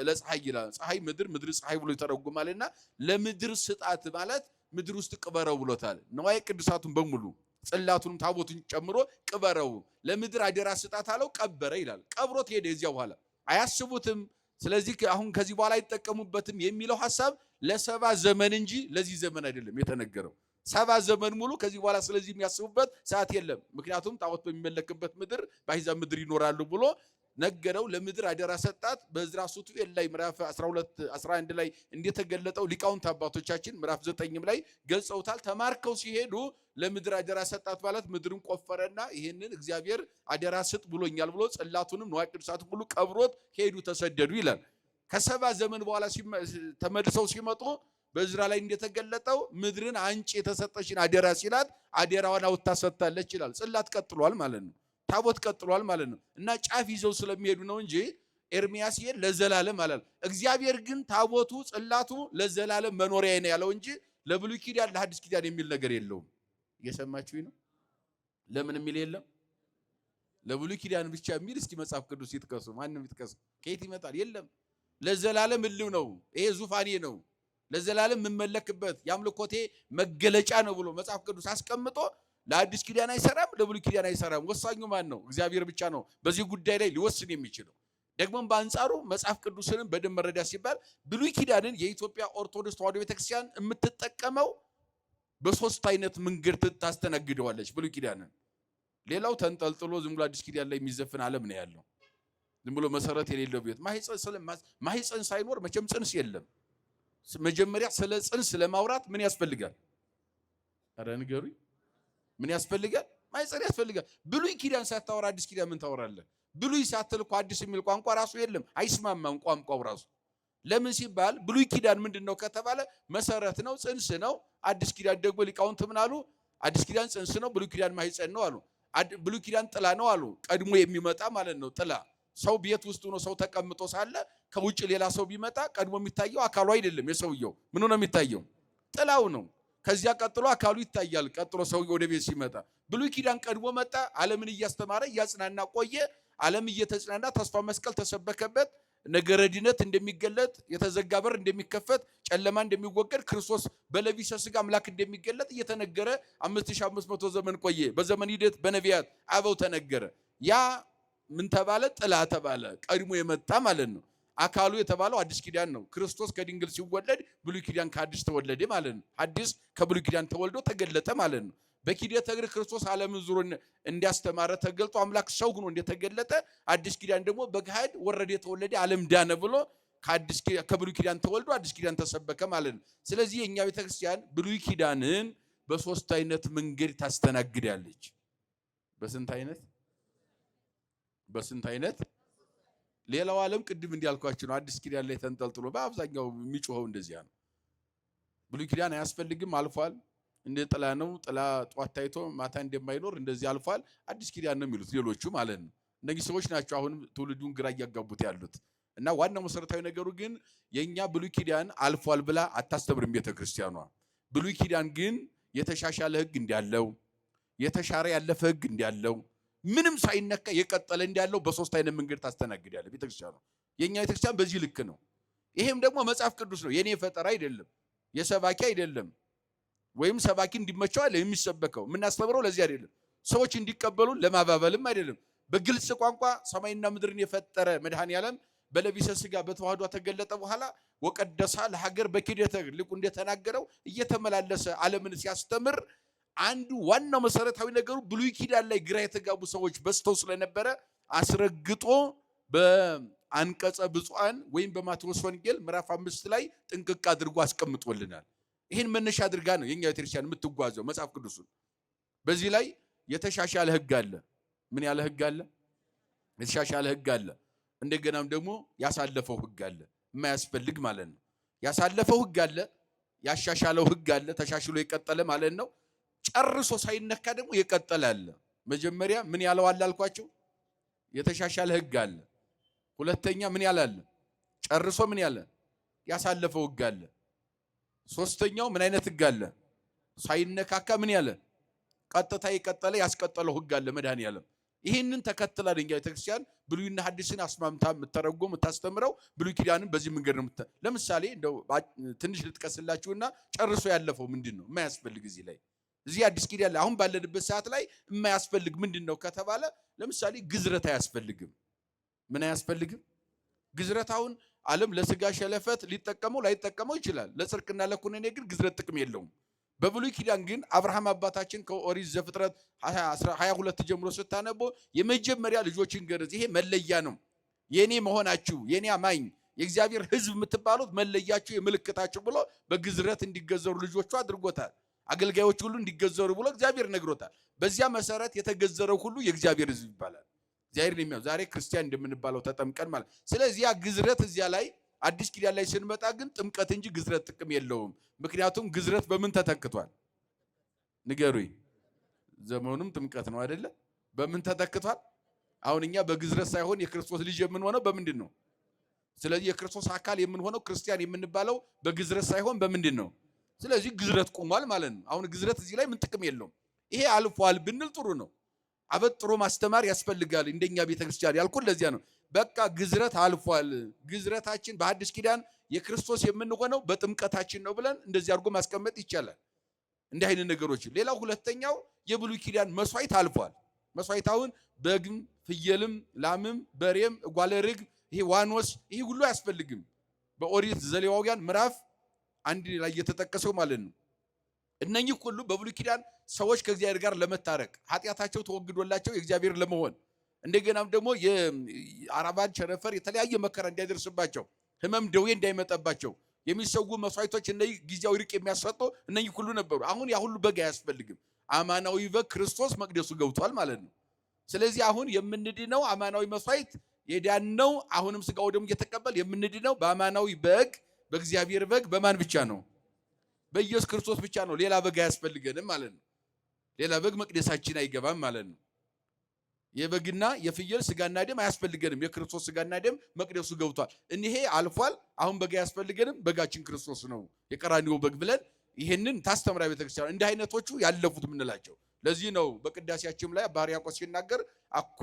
ለፀሐይ ይላል። ፀሐይ ምድር፣ ምድር ፀሐይ ብሎ ይተረጉማልና ለምድር ስጣት ማለት ምድር ውስጥ ቅበረው ብሎታል። ንዋየ ቅድሳቱን በሙሉ ጽላቱንም ታቦቱን ጨምሮ ቅበረው፣ ለምድር አደራ ስጣት አለው። ቀበረ ይላል። ቀብሮት ሄደ። እዚያ በኋላ አያስቡትም። ስለዚህ አሁን ከዚህ በኋላ አይጠቀሙበትም የሚለው ሐሳብ ለ70 ዘመን እንጂ ለዚህ ዘመን አይደለም የተነገረው። 70 ዘመን ሙሉ ከዚህ በኋላ ስለዚህ የሚያስቡበት ሰዓት የለም። ምክንያቱም ጣዖት በሚመለክበት ምድር በአሕዛብ ምድር ይኖራሉ ብሎ ነገረው፣ ለምድር አደራ ሰጣት። በዕዝራ ሱቱኤል ላይ ምዕራፍ 12 11 ላይ እንደተገለጠው ሊቃውንት አባቶቻችን ምዕራፍ 9 ላይ ገልጸውታል። ተማርከው ሲሄዱ ለምድር አደራ ሰጣት ማለት ምድርን ቆፈረና ይሄንን እግዚአብሔር አደራ ስጥ ብሎኛል ብሎ ጽላቱንም ንዋየ ቅድሳቱን ሁሉ ቀብሮት ሄዱ፣ ተሰደዱ ይላል። ከሰባ ዘመን በኋላ ተመልሰው ሲመጡ በዕዝራ ላይ እንደተገለጠው ምድርን አንቺ የተሰጠሽን አደራ ሲላት አደራዋን አውጥታ ሰጥታለች ይላል። ጽላት ቀጥሏል ማለት ነው። ታቦት ቀጥሏል ማለት ነው። እና ጫፍ ይዘው ስለሚሄዱ ነው እንጂ ኤርሚያስ ይሄን ለዘላለም አላል። እግዚአብሔር ግን ታቦቱ ጽላቱ ለዘላለም መኖሪያዬ ነው ያለው እንጂ ለብሉይ ኪዳን ለሐዲስ ኪዳን የሚል ነገር የለውም። እየሰማችሁኝ ነው? ለምን የሚል የለም? ለብሉይ ኪዳን ብቻ የሚል እስኪ መጽሐፍ ቅዱስ ይጥቀሱ። ማንም ይጥቀሱ። ከየት ይመጣል? የለም። ለዘላለም እልው ነው። ይሄ ዙፋኔ ነው፣ ለዘላለም የምመለክበት የአምልኮቴ መገለጫ ነው ብሎ መጽሐፍ ቅዱስ አስቀምጦ ለአዲስ ኪዳን አይሰራም፣ ለብሉይ ኪዳን አይሰራም። ወሳኙ ማን ነው? እግዚአብሔር ብቻ ነው በዚህ ጉዳይ ላይ ሊወስን የሚችለው። ደግሞም በአንጻሩ መጽሐፍ ቅዱስንም በደንብ መረዳት ሲባል ብሉይ ኪዳንን የኢትዮጵያ ኦርቶዶክስ ተዋሕዶ ቤተክርስቲያን የምትጠቀመው በሶስት አይነት መንገድ ታስተናግደዋለች ብሉይ ኪዳንን። ሌላው ተንጠልጥሎ ዝም ብሎ አዲስ ኪዳን ላይ የሚዘፍን ዓለም ነው ያለው። ዝም ብሎ መሰረት የሌለው ቤት ማህፀን ሳይኖር መቼም ጽንስ የለም። መጀመሪያ ስለ ጽንስ ለማውራት ምን ያስፈልጋል? ኧረ ንገሩኝ። ምን ያስፈልጋል? ማህፀን ያስፈልጋል። ብሉይ ኪዳን ሳታወራ አዲስ ኪዳን ምን ታወራለህ? ብሉይ ሳትል እኮ አዲስ የሚል ቋንቋ ራሱ የለም፣ አይስማማም ቋንቋው ራሱ። ለምን ሲባል ብሉይ ኪዳን ምንድነው ከተባለ መሰረት ነው፣ ጽንስ ነው። አዲስ ኪዳን ደግሞ ሊቃውንት ምን አሉ? አዲስ ኪዳን ጽንስ ነው፣ ብሉይ ኪዳን ማህፀን ነው አሉ። ብሉይ ኪዳን ጥላ ነው አሉ፣ ቀድሞ የሚመጣ ማለት ነው። ጥላ ሰው ቤት ውስጥ ሆኖ ሰው ተቀምጦ ሳለ ከውጭ ሌላ ሰው ቢመጣ ቀድሞ የሚታየው አካሉ አይደለም፣ የሰውየው ምኑ ነው የሚታየው? ጥላው ነው። ከዚያ ቀጥሎ አካሉ ይታያል። ቀጥሎ ሰውየው ወደ ቤት ሲመጣ ብሉይ ኪዳን ቀድሞ መጣ። ዓለምን እያስተማረ እያጽናና ቆየ። ዓለም እየተጽናና ተስፋ መስቀል ተሰበከበት። ነገረ ድነት እንደሚገለጥ፣ የተዘጋ በር እንደሚከፈት፣ ጨለማ እንደሚወገድ፣ ክርስቶስ በለቢሰ ሥጋ አምላክ እንደሚገለጥ እየተነገረ 5500 ዘመን ቆየ። በዘመን ሂደት በነቢያት አበው ተነገረ። ያ ምን ተባለ? ጥላ ተባለ። ቀድሞ የመጣ ማለት ነው። አካሉ የተባለው አዲስ ኪዳን ነው። ክርስቶስ ከድንግል ሲወለድ ብሉይ ኪዳን ከአዲስ ተወለደ ማለት ነው። አዲስ ከብሉይ ኪዳን ተወልዶ ተገለጠ ማለት ነው። በኪደተ እግር ክርስቶስ ዓለምን ዙሮ እንዲያስተማረ ተገልጦ አምላክ ሰው ሆኖ እንደተገለጠ አዲስ ኪዳን ደግሞ በገሃድ ወረደ፣ የተወለደ ዓለም ዳነ ብሎ ከብሉይ ኪዳን ተወልዶ አዲስ ኪዳን ተሰበከ ማለት ነው። ስለዚህ የእኛ ቤተክርስቲያን ብሉይ ኪዳንን በሶስት አይነት መንገድ ታስተናግዳለች። በስንት አይነት? በስንት አይነት? ሌላው ዓለም ቅድም እንዲያልኳችሁ ነው። አዲስ ኪዳን ላይ ተንጠልጥሎ በአብዛኛው የሚጮኸው እንደዚያ ነው። ብሉይ ኪዳን አያስፈልግም፣ አልፏል። እንደ ጥላ ነው። ጥላ ጧት ታይቶ ማታ እንደማይኖር እንደዚህ አልፏል። አዲስ ኪዳን ነው የሚሉት ሌሎቹ ማለት ነው። እነዚህ ሰዎች ናቸው አሁን ትውልዱን ግራ እያጋቡት ያሉት። እና ዋናው መሰረታዊ ነገሩ ግን የኛ ብሉይ ኪዳን አልፏል ብላ አታስተምርም ቤተክርስቲያኗ። ብሉይ ኪዳን ግን የተሻሻለ ሕግ እንዳለው፣ የተሻረ ያለፈ ሕግ እንዳለው፣ ምንም ሳይነካ የቀጠለ እንዳለው በሶስት አይነት መንገድ ታስተናግዳለች ቤተክርስቲያኗ። የኛ ቤተክርስቲያን በዚህ ልክ ነው። ይሄም ደግሞ መጽሐፍ ቅዱስ ነው፣ የኔ ፈጠራ አይደለም፣ የሰባኪ አይደለም። ወይም ሰባኪ እንዲመቸው አይደለም የሚሰበከው። የምናስተምረው ለዚህ አይደለም፣ ሰዎች እንዲቀበሉን ለማባበልም አይደለም። በግልጽ ቋንቋ ሰማይና ምድርን የፈጠረ መድኃኔዓለም በለቢሰ ሥጋ በተዋህዶ ተገለጠ በኋላ ወቀደሳ ለሀገር በኪደተ ልቁ እንደተናገረው እየተመላለሰ ዓለምን ሲያስተምር አንዱ ዋናው መሰረታዊ ነገሩ ብሉይ ኪዳን ላይ ግራ የተጋቡ ሰዎች በስተው ስለነበረ አስረግጦ በአንቀጸ ብፁዓን ወይም በማቴዎስ ወንጌል ምዕራፍ 5 ላይ ጥንቅቅ አድርጎ አስቀምጦልናል። ይህን መነሻ አድርጋ ነው የኛ ቤተክርስቲያን የምትጓዘው መጽሐፍ ቅዱስን። በዚህ ላይ የተሻሻለ ሕግ አለ። ምን ያለ ሕግ አለ? የተሻሻለ ሕግ አለ። እንደገናም ደግሞ ያሳለፈው ሕግ አለ፣ የማያስፈልግ ማለት ነው። ያሳለፈው ሕግ አለ፣ ያሻሻለው ሕግ አለ፣ ተሻሽሎ የቀጠለ ማለት ነው። ጨርሶ ሳይነካ ደግሞ የቀጠለ አለ። መጀመሪያ ምን ያለው አለ አልኳቸው? የተሻሻለ ሕግ አለ። ሁለተኛ ምን ያለ አለ? ጨርሶ ምን ያለ? ያሳለፈው ሕግ አለ። ሶስተኛው ምን አይነት ሕግ አለ? ሳይነካካ ምን ያለ? ቀጥታ የቀጠለ ያስቀጠለው ሕግ አለ መድኃኔዓለም። ይህንን ተከትላ የኛ ቤተክርስቲያን ብሉይና ሐዲስን አስማምታ የምትተረጎም የምታስተምረው ብሉይ ኪዳንን በዚህ መንገድ ነው። ለምሳሌ እንደው ትንሽ ልጥቀስላችሁና ጨርሶ ያለፈው ምንድነው የማያስፈልግ እዚህ አዲስ ኪዳን ላይ አሁን ባለንበት ሰዓት ላይ የማያስፈልግ ምንድነው ከተባለ ለምሳሌ ግዝረት አያስፈልግም። ምን አያስፈልግም? ግዝረታውን ዓለም ለስጋ ሸለፈት ሊጠቀመው ላይጠቀመው ይችላል። ለጽድቅና ለኩነኔ ግን ግዝረት ጥቅም የለውም። በብሉይ ኪዳን ግን አብርሃም አባታችን ከኦሪት ዘፍጥረት 22 ጀምሮ ስታነቦ የመጀመሪያ ልጆችን ገረዝ። ይሄ መለያ ነው። የኔ መሆናችሁ የኔ አማኝ የእግዚአብሔር ሕዝብ የምትባሉት መለያችሁ የምልክታችሁ ብሎ በግዝረት እንዲገዘሩ ልጆቹ አድርጎታል። አገልጋዮች ሁሉ እንዲገዘሩ ብሎ እግዚአብሔር ነግሮታል። በዚያ መሰረት የተገዘረው ሁሉ የእግዚአብሔር ሕዝብ ይባላል። እግዚአብሔር የሚያው ዛሬ ክርስቲያን እንደምንባለው ተጠምቀን ማለት። ስለዚህ ያ ግዝረት እዚያ ላይ አዲስ ኪዳን ላይ ስንመጣ ግን ጥምቀት እንጂ ግዝረት ጥቅም የለውም። ምክንያቱም ግዝረት በምን ተተክቷል? ንገሩኝ። ዘመኑም ጥምቀት ነው አይደለ? በምን ተተክቷል? አሁን እኛ በግዝረት ሳይሆን የክርስቶስ ልጅ የምንሆነው በምንድን ነው? ስለዚህ የክርስቶስ አካል የምንሆነው ክርስቲያን የምንባለው በግዝረት ሳይሆን በምንድን ነው? ስለዚህ ግዝረት ቆሟል ማለት ነው። አሁን ግዝረት እዚህ ላይ ምን ጥቅም የለውም። ይሄ አልፏል ብንል ጥሩ ነው። አበጥሮ ማስተማር ያስፈልጋል። እንደኛ ቤተክርስቲያን ያልኩት ለዚያ ነው። በቃ ግዝረት አልፏል። ግዝረታችን በአዲስ ኪዳን የክርስቶስ የምንሆነው በጥምቀታችን ነው ብለን እንደዚህ አድርጎ ማስቀመጥ ይቻላል። እንዲህ አይነት ነገሮች። ሌላው ሁለተኛው የብሉይ ኪዳን መስዋዕት አልፏል። መስዋዕት አሁን በግም ፍየልም ላምም በሬም ጓለ ርግብ ይሄ ዋኖስ ይሄ ሁሉ አያስፈልግም። በኦሪት ዘሌዋውያን ምዕራፍ 1 ላይ የተጠቀሰው ማለት ነው። እነኚህ ሁሉ በብሉይ ኪዳን ሰዎች ከእግዚአብሔር ጋር ለመታረቅ ኃጢአታቸው ተወግዶላቸው የእግዚአብሔር ለመሆን እንደገናም ደግሞ የአራባን ቸነፈር የተለያየ መከራ እንዳይደርስባቸው ሕመም ደዌ እንዳይመጣባቸው የሚሰዉ መስዋዕቶች እነዚህ ጊዜያዊ ርቅ የሚያሰጡ እነኚህ ሁሉ ነበሩ። አሁን ያ ሁሉ በግ አያስፈልግም። አማናዊ በግ ክርስቶስ መቅደሱ ገብቷል ማለት ነው። ስለዚህ አሁን የምንድነው አማናዊ መስዋዕት የዳነው አሁንም ስጋው ደሙ እየተቀበል የምንድነው በአማናዊ በግ በእግዚአብሔር በግ በማን ብቻ ነው? በኢየሱስ ክርስቶስ ብቻ ነው። ሌላ በግ አያስፈልገንም ማለት ነው። ሌላ በግ መቅደሳችን አይገባም ማለት ነው። የበግና የፍየል ስጋና ደም አያስፈልገንም። የክርስቶስ ስጋና ደም መቅደሱ ገብቷል። እኒሄ አልፏል። አሁን በግ አያስፈልገንም። በጋችን ክርስቶስ ነው የቀራንዮ በግ ብለን ይሄንን ታስተምራ ቤተክርስቲያን። እንዲህ አይነቶቹ ያለፉት የምንላቸው ለዚህ ነው። በቅዳሴያችን ላይ አባ ሕርያቆስ ሲናገር አኮ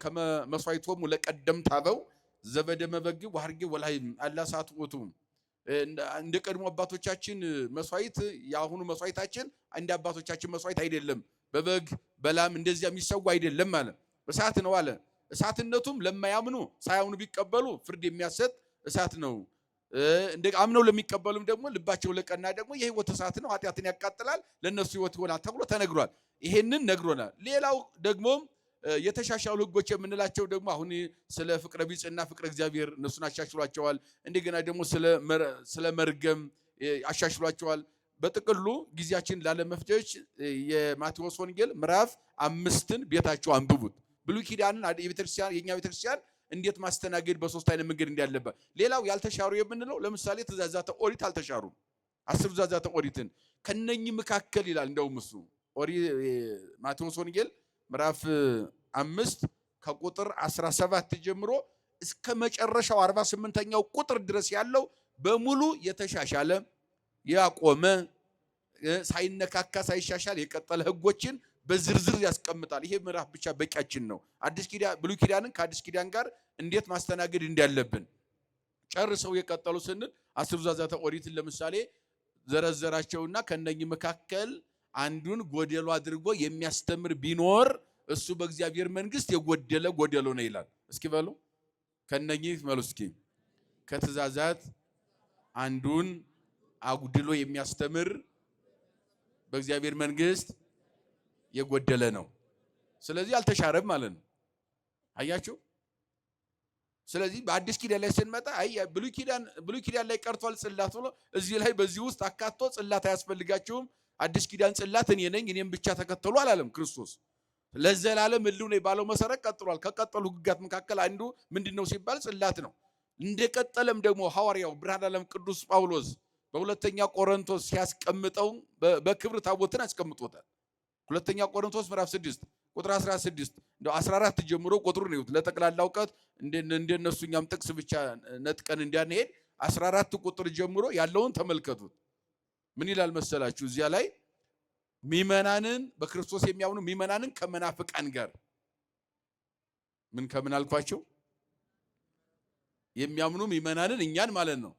ከመስዋዕቶሙ ለቀደምት አበው ዘበደመ በግ ወሐርጌ ወላሂም አላሳቱ ወቱ እንደ ቀድሞ አባቶቻችን መስዋዕት የአሁኑ መስዋዕታችን እንደ አባቶቻችን መስዋዕት አይደለም። በበግ በላም እንደዚያ የሚሰዋ አይደለም አለ። እሳት ነው አለ። እሳትነቱም ለማያምኑ ሳያምኑ ቢቀበሉ ፍርድ የሚያሰጥ እሳት ነው። እንደ አምነው ለሚቀበሉም ደግሞ ልባቸው ለቀና ደግሞ የሕይወት እሳት ነው፣ ኃጢአትን ያቃጥላል፣ ለነሱ ሕይወት ይሆናል ተብሎ ተነግሯል። ይሄንን ነግሮናል። ሌላው ደግሞ የተሻሻሉ ሕጎች የምንላቸው ደግሞ አሁን ስለ ፍቅረ ቢጽና ፍቅረ እግዚአብሔር እነሱን አሻሽሏቸዋል። እንደገና ደግሞ ስለ መርገም አሻሽሏቸዋል። በጥቅሉ ጊዜያችን ላለመፍጀት የማቴዎስ ወንጌል ምዕራፍ 5ን ቤታቸው አንብቡት። ብሉይ ኪዳንን የቤተክርስቲያን የኛ ቤተክርስቲያን እንዴት ማስተናገድ በሶስት አይነት መንገድ እንዳለበት። ሌላው ያልተሻሩ የምንለው ለምሳሌ ትእዛዛተ ኦሪት አልተሻሩም። 10 ትእዛዛተ ኦሪትን ከነኚህ መካከል ይላል እንደውም እሱ ማቴዎስ ወንጌል ምዕራፍ 5 ከቁጥር 17 ጀምሮ እስከ መጨረሻው 48ኛው ቁጥር ድረስ ያለው በሙሉ የተሻሻለ ያቆመ ሳይነካካ ሳይሻሻል የቀጠለ ሕጎችን በዝርዝር ያስቀምጣል። ይሄ ምዕራፍ ብቻ በቂያችን ነው። አዲስ ኪዳን ብሉይ ኪዳንን ከአዲስ ኪዳን ጋር እንዴት ማስተናገድ እንዳለብን ጨርሰው የቀጠሉ ስንል 10 ትእዛዛተ ኦሪትን ለምሳሌ ዘረዘራቸውና ከነኚህ መካከል አንዱን ጎደሎ አድርጎ የሚያስተምር ቢኖር እሱ በእግዚአብሔር መንግስት የጎደለ ጎደሎ ነው ይላል። እስኪ በሉ ከነኚህ በሉ እስኪ ከትእዛዛት አንዱን አጉድሎ የሚያስተምር በእግዚአብሔር መንግስት የጎደለ ነው። ስለዚህ አልተሻረም ማለት ነው። አያችሁ። ስለዚህ በአዲስ ኪዳን ላይ ስንመጣ ብሉይ ኪዳን ላይ ቀርቷል ጽላት ብሎ እዚህ ላይ በዚህ ውስጥ አካቶ ጽላት አያስፈልጋችሁም፣ አዲስ ኪዳን ጽላት እኔ ነኝ እኔም ብቻ ተከተሉ አላለም ክርስቶስ። ለዘላለም ሕልው ነው ባለው መሰረት ቀጥሏል። ከቀጠሉ ሕግጋት መካከል አንዱ ምንድነው ሲባል ጽላት ነው። እንደቀጠለም ደግሞ ሐዋርያው ብርሃነ ዓለም ቅዱስ ጳውሎስ በሁለተኛ ቆሮንቶስ ሲያስቀምጠው በክብር ታቦትን አስቀምጦታል። ሁለተኛ ቆሮንቶስ ምዕራፍ 6 ቁጥር 16 እንደው 14 ጀምሮ ቁጥሩን ነው ለጠቅላላ ዕውቀት እንደነሱኛም ጥቅስ ብቻ ነጥቀን እንዳንሄድ 14 ቁጥር ጀምሮ ያለውን ተመልከቱት። ምን ይላል መሰላችሁ? እዚያ ላይ ሚመናንን በክርስቶስ የሚያምኑ ሚመናንን ከመናፍቃን ጋር ከምን አልኳቸው? የሚያምኑ ሚመናንን እኛን ማለት ነው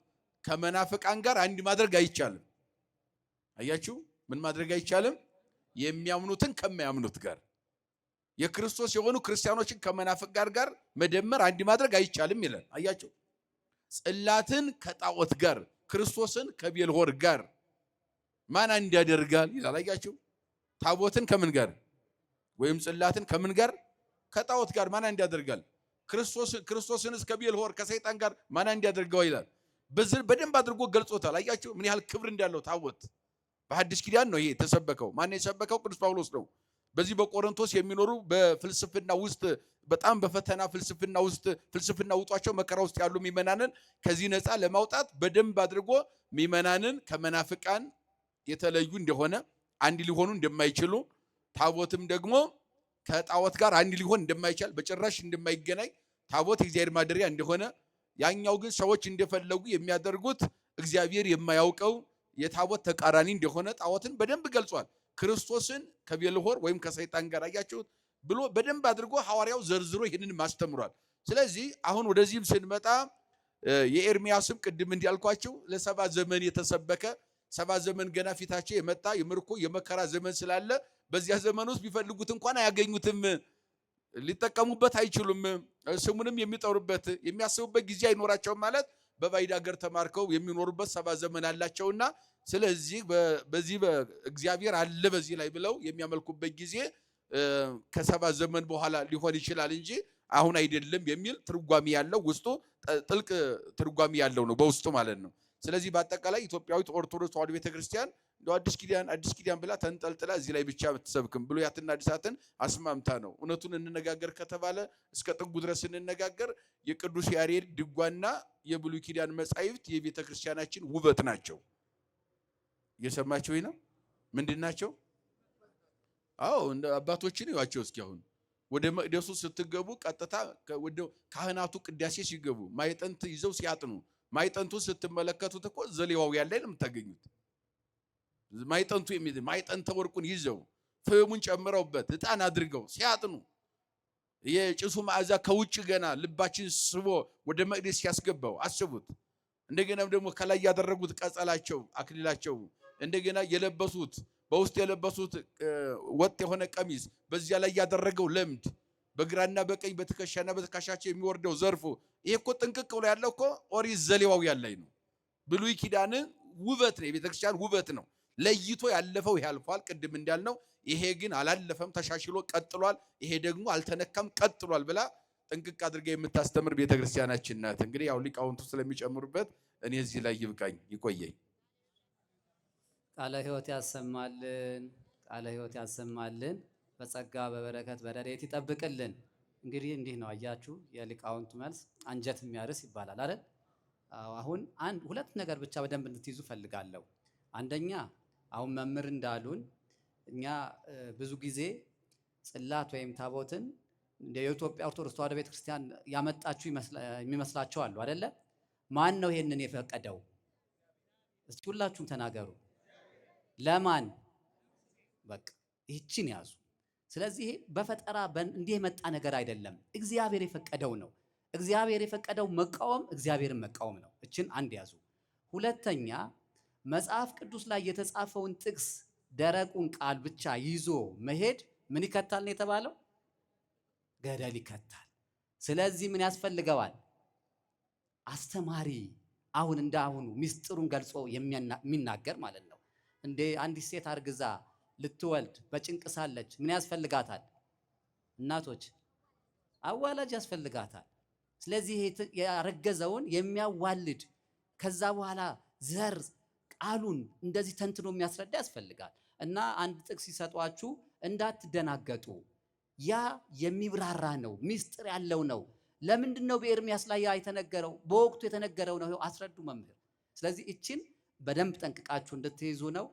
ከመናፍቃን ጋር አንድ ማድረግ አይቻልም። አያችሁ፣ ምን ማድረግ አይቻልም? የሚያምኑትን ከማያምኑት ጋር የክርስቶስ የሆኑ ክርስቲያኖችን ከመናፍቅ ጋር መደመር አንድ ማድረግ አይቻልም ይላል። አያችሁ፣ ጽላትን ከጣዖት ጋር ክርስቶስን ከቤልሆር ጋር ማን አንድ ያደርጋል ይላል። አያችሁ፣ ታቦትን ከምን ጋር ወይም ጽላትን ከምን ጋር? ከጣዖት ጋር ማን አንድ ያደርጋል? ክርስቶስንስ ከቤልሆር ከሰይጣን ጋር ማን እንዲያደርገው ይላል። በደንብ አድርጎ ገልጾታል። አያችሁ ምን ያህል ክብር እንዳለው ታቦት። በሐዲስ ኪዳን ነው ይሄ የተሰበከው። ማን የሰበከው? ቅዱስ ጳውሎስ ነው። በዚህ በቆሮንቶስ የሚኖሩ በፍልስፍና ውስጥ በጣም በፈተና ፍልስፍና ውጧቸው መከራ ውስጥ ያሉ ምእመናንን ከዚህ ነፃ ለማውጣት በደንብ አድርጎ ምእመናንን ከመናፍቃን የተለዩ እንደሆነ አንድ ሊሆኑ እንደማይችሉ ታቦትም ደግሞ ከጣዖት ጋር አንድ ሊሆን እንደማይቻል በጭራሽ እንደማይገናኝ ታቦት የእግዚአብሔር ማደሪያ እንደሆነ ያኛው ግን ሰዎች እንደፈለጉ የሚያደርጉት እግዚአብሔር የማያውቀው የታቦት ተቃራኒ እንደሆነ ጣዖትን በደንብ ገልጿል። ክርስቶስን ከቤልሆር ወይም ከሰይጣን ጋር አያችሁት ብሎ በደንብ አድርጎ ሐዋርያው ዘርዝሮ ይህንን ማስተምሯል። ስለዚህ አሁን ወደዚህም ስንመጣ የኤርሚያስም ቅድም እንዲያልኳቸው ለሰባ ዘመን የተሰበከ 70 ዘመን ገና ፊታቸው የመጣ የምርኮ የመከራ ዘመን ስላለ በዚያ ዘመን ውስጥ ቢፈልጉት እንኳን አያገኙትም፣ ሊጠቀሙበት አይችሉም። ስሙንም የሚጠሩበት የሚያስቡበት ጊዜ አይኖራቸውም። ማለት በባዕድ ሀገር ተማርከው የሚኖሩበት 70 ዘመን አላቸውና ስለዚህ በዚህ እግዚአብሔር አለ በዚህ ላይ ብለው የሚያመልኩበት ጊዜ ከ70 ዘመን በኋላ ሊሆን ይችላል እንጂ አሁን አይደለም የሚል ትርጓሜ ያለው ውስጡ ጥልቅ ትርጓሜ ያለው ነው በውስጡ ማለት ነው። ስለዚህ በአጠቃላይ ኢትዮጵያዊት ኦርቶዶክስ ተዋሕዶ ቤተክርስቲያን አዲስ ኪዳን ብላ ተንጠልጥላ እዚህ ላይ ብቻ ብትሰብክም ብሉያትና አዲሳትን አስማምታ ነው። እውነቱን እንነጋገር ከተባለ እስከ ጥጉ ድረስ እንነጋገር። የቅዱስ ያሬድ ድጓና የብሉይ ኪዳን መጻሕፍት የቤተክርስቲያናችን ውበት ናቸው። እየሰማችሁ ነው? ምንድን ናቸው? አዎ እንደ አባቶችን ይዋቸው። እስኪ አሁን ወደ መቅደሱ ስትገቡ ቀጥታ ወደ ካህናቱ ቅዳሴ ሲገቡ ማይጠንት ይዘው ሲያጥኑ ማይጠንቱን ስትመለከቱት እኮ ዘሌዋውያን ላይ ነው የምታገኙት። ማይጠንተ ወርቁን ይዘው ፍሙን ጨምረውበት ዕጣን አድርገው ሲያጥኑ የጭሱ መዓዛ ከውጭ ገና ልባችን ስቦ ወደ መቅደስ ሲያስገባው አስቡት። እንደገናም ደግሞ ከላይ ያደረጉት ቀጸላቸው አክሊላቸው እንደገና የለበሱት በውስጥ የለበሱት ወጥ የሆነ ቀሚስ በዚያ ላይ ያደረገው ለምድ በግራና በቀኝ በትከሻና በትከሻቸው የሚወርደው ዘርፉ ይሄ እኮ ጥንቅቅ ብሎ ያለው እኮ ኦሪት ዘሌዋውያን ላይ ነው። ብሉይ ኪዳን ውበት ነው፣ የቤተክርስቲያን ውበት ነው። ለይቶ ያለፈው ያልፋል ቅድም እንዳልነው፣ ይሄ ግን አላለፈም ተሻሽሎ ቀጥሏል። ይሄ ደግሞ አልተነካም ቀጥሏል ብላ ጥንቅቅ አድርጋ የምታስተምር ቤተክርስቲያናችን ናት። እንግዲህ ያው ሊቃውንቱ ስለሚጨምሩበት እኔ እዚህ ላይ ይብቃኝ ይቆየኝ። ቃለ ሕይወት ያሰማልን፣ ቃለ ሕይወት ያሰማልን፣ በጸጋ በበረከት በረድኤት ይጠብቅልን። እንግዲህ እንዲህ ነው አያችሁ፣ የሊቃውንቱ መልስ አንጀት የሚያርስ ይባላል አይደል? አሁን ሁለት ነገር ብቻ በደንብ እንድትይዙ ፈልጋለሁ። አንደኛ አሁን መምህር እንዳሉን እኛ ብዙ ጊዜ ጽላት ወይም ታቦትን እንደ የኢትዮጵያ ኦርቶዶክስ ተዋሕዶ ቤተክርስቲያን ያመጣችሁ የሚመስላቸው አሉ አይደለ? ማን ነው ይሄንን የፈቀደው? እስቲ ሁላችሁም ተናገሩ። ለማን? በቃ ይህችን ያዙ። ስለዚህ በፈጠራ እንዲህ የመጣ ነገር አይደለም፣ እግዚአብሔር የፈቀደው ነው። እግዚአብሔር የፈቀደው መቃወም እግዚአብሔርን መቃወም ነው። እችን አንድ ያዙ። ሁለተኛ መጽሐፍ ቅዱስ ላይ የተጻፈውን ጥቅስ ደረቁን ቃል ብቻ ይዞ መሄድ ምን ይከታል ነው የተባለው? ገደል ይከታል። ስለዚህ ምን ያስፈልገዋል? አስተማሪ፣ አሁን እንደ አሁኑ ምስጢሩን ገልጾ የሚናገር ማለት ነው። እንደ አንዲት ሴት አርግዛ ልትወልድ በጭንቅ ሳለች ምን ያስፈልጋታል? እናቶች አዋላጅ ያስፈልጋታል። ስለዚህ ያረገዘውን የሚያዋልድ ከዛ በኋላ ዘር ቃሉን እንደዚህ ተንትኖ የሚያስረዳ ያስፈልጋል። እና አንድ ጥቅስ ሲሰጧችሁ እንዳትደናገጡ፣ ያ የሚብራራ ነው፣ ምስጢር ያለው ነው። ለምንድን ነው በኤርሚያስ ላይ ያ የተነገረው? በወቅቱ የተነገረው ነው። አስረዱ መምህር። ስለዚህ እችን በደንብ ጠንቅቃችሁ እንድትይዙ ነው።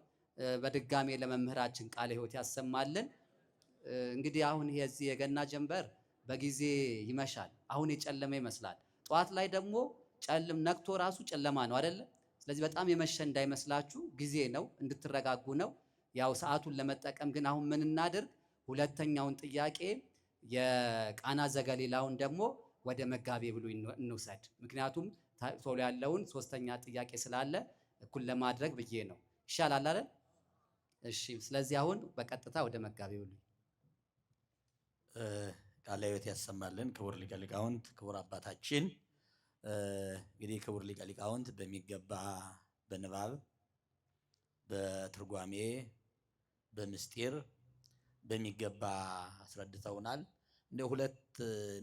በድጋሜ ለመምህራችን ቃለ ሕይወት ያሰማልን። እንግዲህ አሁን የዚህ የገና ጀንበር በጊዜ ይመሻል። አሁን የጨለመ ይመስላል። ጠዋት ላይ ደግሞ ነክቶ ራሱ ጨለማ ነው አይደለ? ስለዚህ በጣም የመሸ እንዳይመስላችሁ ጊዜ ነው፣ እንድትረጋጉ ነው። ያው ሰዓቱን ለመጠቀም ግን አሁን ምን እናድርግ? ሁለተኛውን ጥያቄ የቃና ዘገሊላውን ደግሞ ወደ መጋቤ ብሉይ እንውሰድ። ምክንያቱም ቶሎ ያለውን ሶስተኛ ጥያቄ ስላለ እኩል ለማድረግ ብዬ ነው። ይሻላል አይደል? እሺ። ስለዚህ አሁን በቀጥታ ወደ መጋቤ ብሉይ። ቃለ ሕይወት ያሰማልን ክቡር ሊቀ ሊቃውንት ክቡር አባታችን። እንግዲህ ክቡር ሊቀ ሊቃውንት በሚገባ በንባብ በትርጓሜ በምስጢር በሚገባ አስረድተውናል። እንደ ሁለት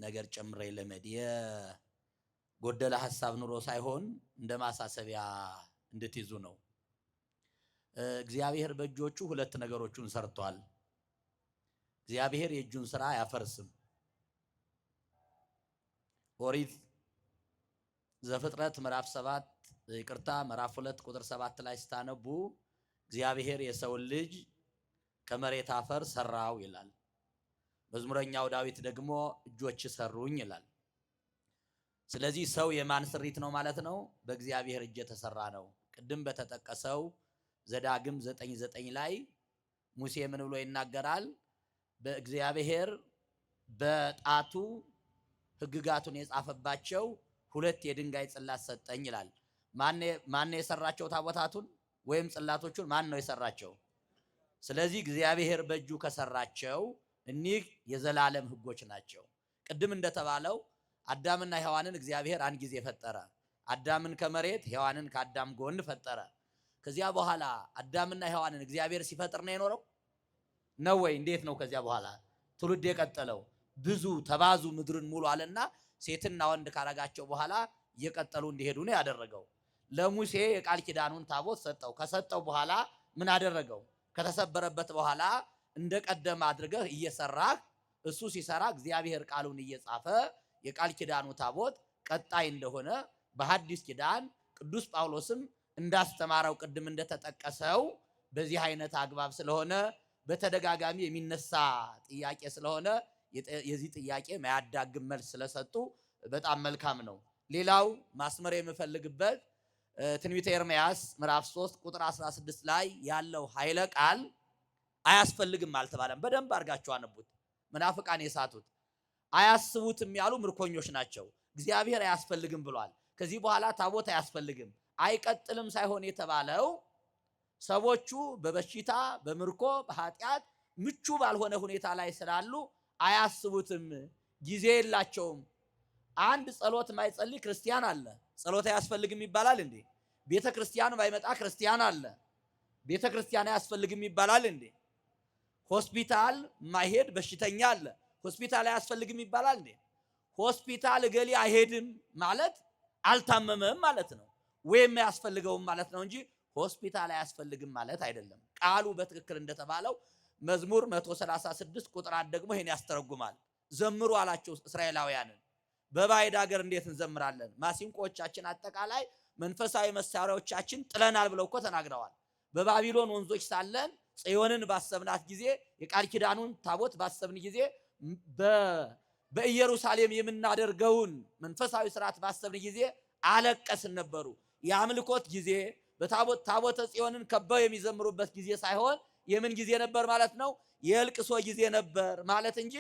ነገር ጨምሬ ለመድ የጎደለ ሐሳብ ኑሮ ሳይሆን እንደ ማሳሰቢያ እንድትይዙ ነው። እግዚአብሔር በእጆቹ ሁለት ነገሮችን ሰርቷል። እግዚአብሔር የእጁን ሥራ አያፈርስም። ኦሪት ዘፍጥረት ምዕራፍ 2 ቁጥር 7 ላይ ስታነቡ እግዚአብሔር የሰውን ልጅ ከመሬት አፈር ሰራው ይላል። መዝሙረኛው ዳዊት ደግሞ እጆች ሰሩኝ ይላል። ስለዚህ ሰው የማን ስሪት ነው ማለት ነው? በእግዚአብሔር እጅ የተሰራ ነው። ቅድም በተጠቀሰው ዘዳግም 9:9 ላይ ሙሴ ምን ብሎ ይናገራል? በእግዚአብሔር በጣቱ ሕግጋቱን የጻፈባቸው 2 የድንጋይ ጽላት ሰጠኝ ይላል። ማን የሰራቸው ታቦታቱን ወይም ጽላቶቹን ማን ነው የሰራቸው? ስለዚህ እግዚአብሔር በእጁ ከሰራቸው እኒህ የዘላለም ሕጎች ናቸው። ቅድም እንደተባለው አዳምና ሔዋንን እግዚአብሔር አንድ ጊዜ ፈጠረ። አዳምን ከመሬት ሔዋንን ከአዳም ጎን ፈጠረ። ከዚያ በኋላ አዳምና ሔዋንን እግዚአብሔር ሲፈጥር ነው የኖረው ነው ወይ? እንዴት ነው ከዚያ በኋላ ትውልድ የቀጠለው? ብዙ ተባዙ ምድርን ሙሉ አለና ሴትና ወንድ ካረጋቸው በኋላ እየቀጠሉ እንዲሄዱ ነው ያደረገው። ለሙሴ የቃል ኪዳኑን ታቦት ሰጠው። ከሰጠው በኋላ ምን አደረገው? ከተሰበረበት በኋላ እንደቀደም አድርገህ እየሰራህ እሱ ሲሰራ እግዚአብሔር ቃሉን እየጻፈ የቃል ኪዳኑ ታቦት ቀጣይ እንደሆነ በሐዲስ ኪዳን ቅዱስ ጳውሎስም እንዳስተማረው ቅድም እንደተጠቀሰው በዚህ አይነት አግባብ ስለሆነ በተደጋጋሚ የሚነሳ ጥያቄ ስለሆነ የዚህ ጥያቄ ማያዳግም መልስ ስለሰጡ በጣም መልካም ነው። ሌላው ማስመር የምፈልግበት ትንቢተ ኤርምያስ ምዕራፍ 3 ቁጥር 16 ላይ ያለው ኃይለ ቃል አያስፈልግም አልተባለም። በደንብ አድርጋችሁ አነቡት። መናፍቃን የሳቱት አያስቡትም ያሉ ምርኮኞች ናቸው። እግዚአብሔር አያስፈልግም ብሏል። ከዚህ በኋላ ታቦት አያስፈልግም አይቀጥልም ሳይሆን የተባለው ሰዎቹ በበሽታ በምርኮ በኃጢአት ምቹ ባልሆነ ሁኔታ ላይ ስላሉ አያስቡትም፣ ጊዜ የላቸውም። አንድ ጸሎት ማይጸልይ ክርስቲያን አለ። ጸሎት አያስፈልግም ይባላል እንዴ? ቤተ ክርስቲያን ባይመጣ ክርስቲያን አለ። ቤተ ክርስቲያን አያስፈልግም ይባላል እንዴ? ሆስፒታል ማይሄድ በሽተኛ አለ። ሆስፒታል አያስፈልግም ይባላል እንዴ? ሆስፒታል እገሌ አይሄድም ማለት አልታመመም ማለት ነው፣ ወይም አያስፈልገውም ማለት ነው እንጂ ሆስፒታል አያስፈልግም ማለት አይደለም። ቃሉ በትክክል እንደተባለው መዝሙር 136 ቁጥር 1 ደግሞ ይሄን ያስተረጉማል። ዘምሩ አላቸው እስራኤላውያንን። በባዕድ ሀገር እንዴት እንዘምራለን? ማሲንቆቻችን አጠቃላይ መንፈሳዊ መሳሪያዎቻችን ጥለናል ብለው እኮ ተናግረዋል። በባቢሎን ወንዞች ሳለን ጽዮንን ባሰብናት ጊዜ የቃል ኪዳኑን ታቦት ባሰብን ጊዜ በኢየሩሳሌም የምናደርገውን መንፈሳዊ ስርዓት ባሰብን ጊዜ አለቀስን ነበሩ። የአምልኮት ጊዜ ታቦተ ጽዮንን ከበው የሚዘምሩበት ጊዜ ሳይሆን የምን ጊዜ ነበር ማለት ነው? የእልቅሶ ጊዜ ነበር ማለት እንጂ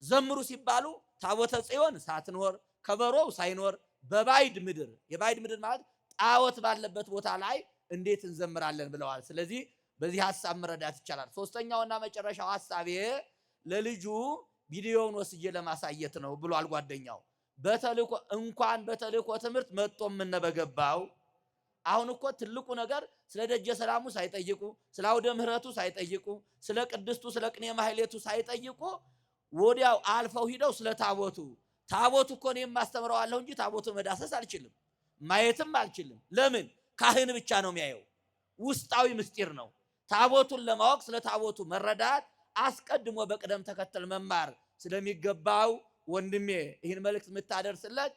ዘምሩ ሲባሉ ታቦተ ጽዮን ሳትኖር ከበሮው ሳይኖር በባዕድ ምድር፣ የባዕድ ምድር ማለት ጣዖት ባለበት ቦታ ላይ እንዴት እንዘምራለን ብለዋል። ስለዚህ በዚህ ሐሳብ መረዳት ይቻላል። ሶስተኛውና መጨረሻው ሐሳቤ ለልጁ ቪዲዮውን ወስጄ ለማሳየት ነው ብሏል ጓደኛው። በተልእኮ እንኳን በተልእኮ ትምህርት መጥቶም ምነበገባው አሁን እኮ ትልቁ ነገር ስለ ደጀ ሰላሙ ሳይጠይቁ፣ ስለ አውደ ምሕረቱ ሳይጠይቁ፣ ስለ ቅድስቱ ስለ ቅኔ ማህሌቱ ሳይጠይቁ ወዲያው አልፈው ሂደው ስለ ታቦቱ እኮ እኔም ማስተምረዋለሁ እንጂ ታቦቱ መዳሰስ አልችልም፣ ማየትም አልችልም። ለምን? ካህን ብቻ ነው የሚያየው። ውስጣዊ ምስጢር ነው። ታቦቱን ለማወቅ ስለ ታቦቱ መረዳት አስቀድሞ በቅደም ተከተል መማር ስለሚገባው ወንድሜ ይህን መልእክት የምታደርስለት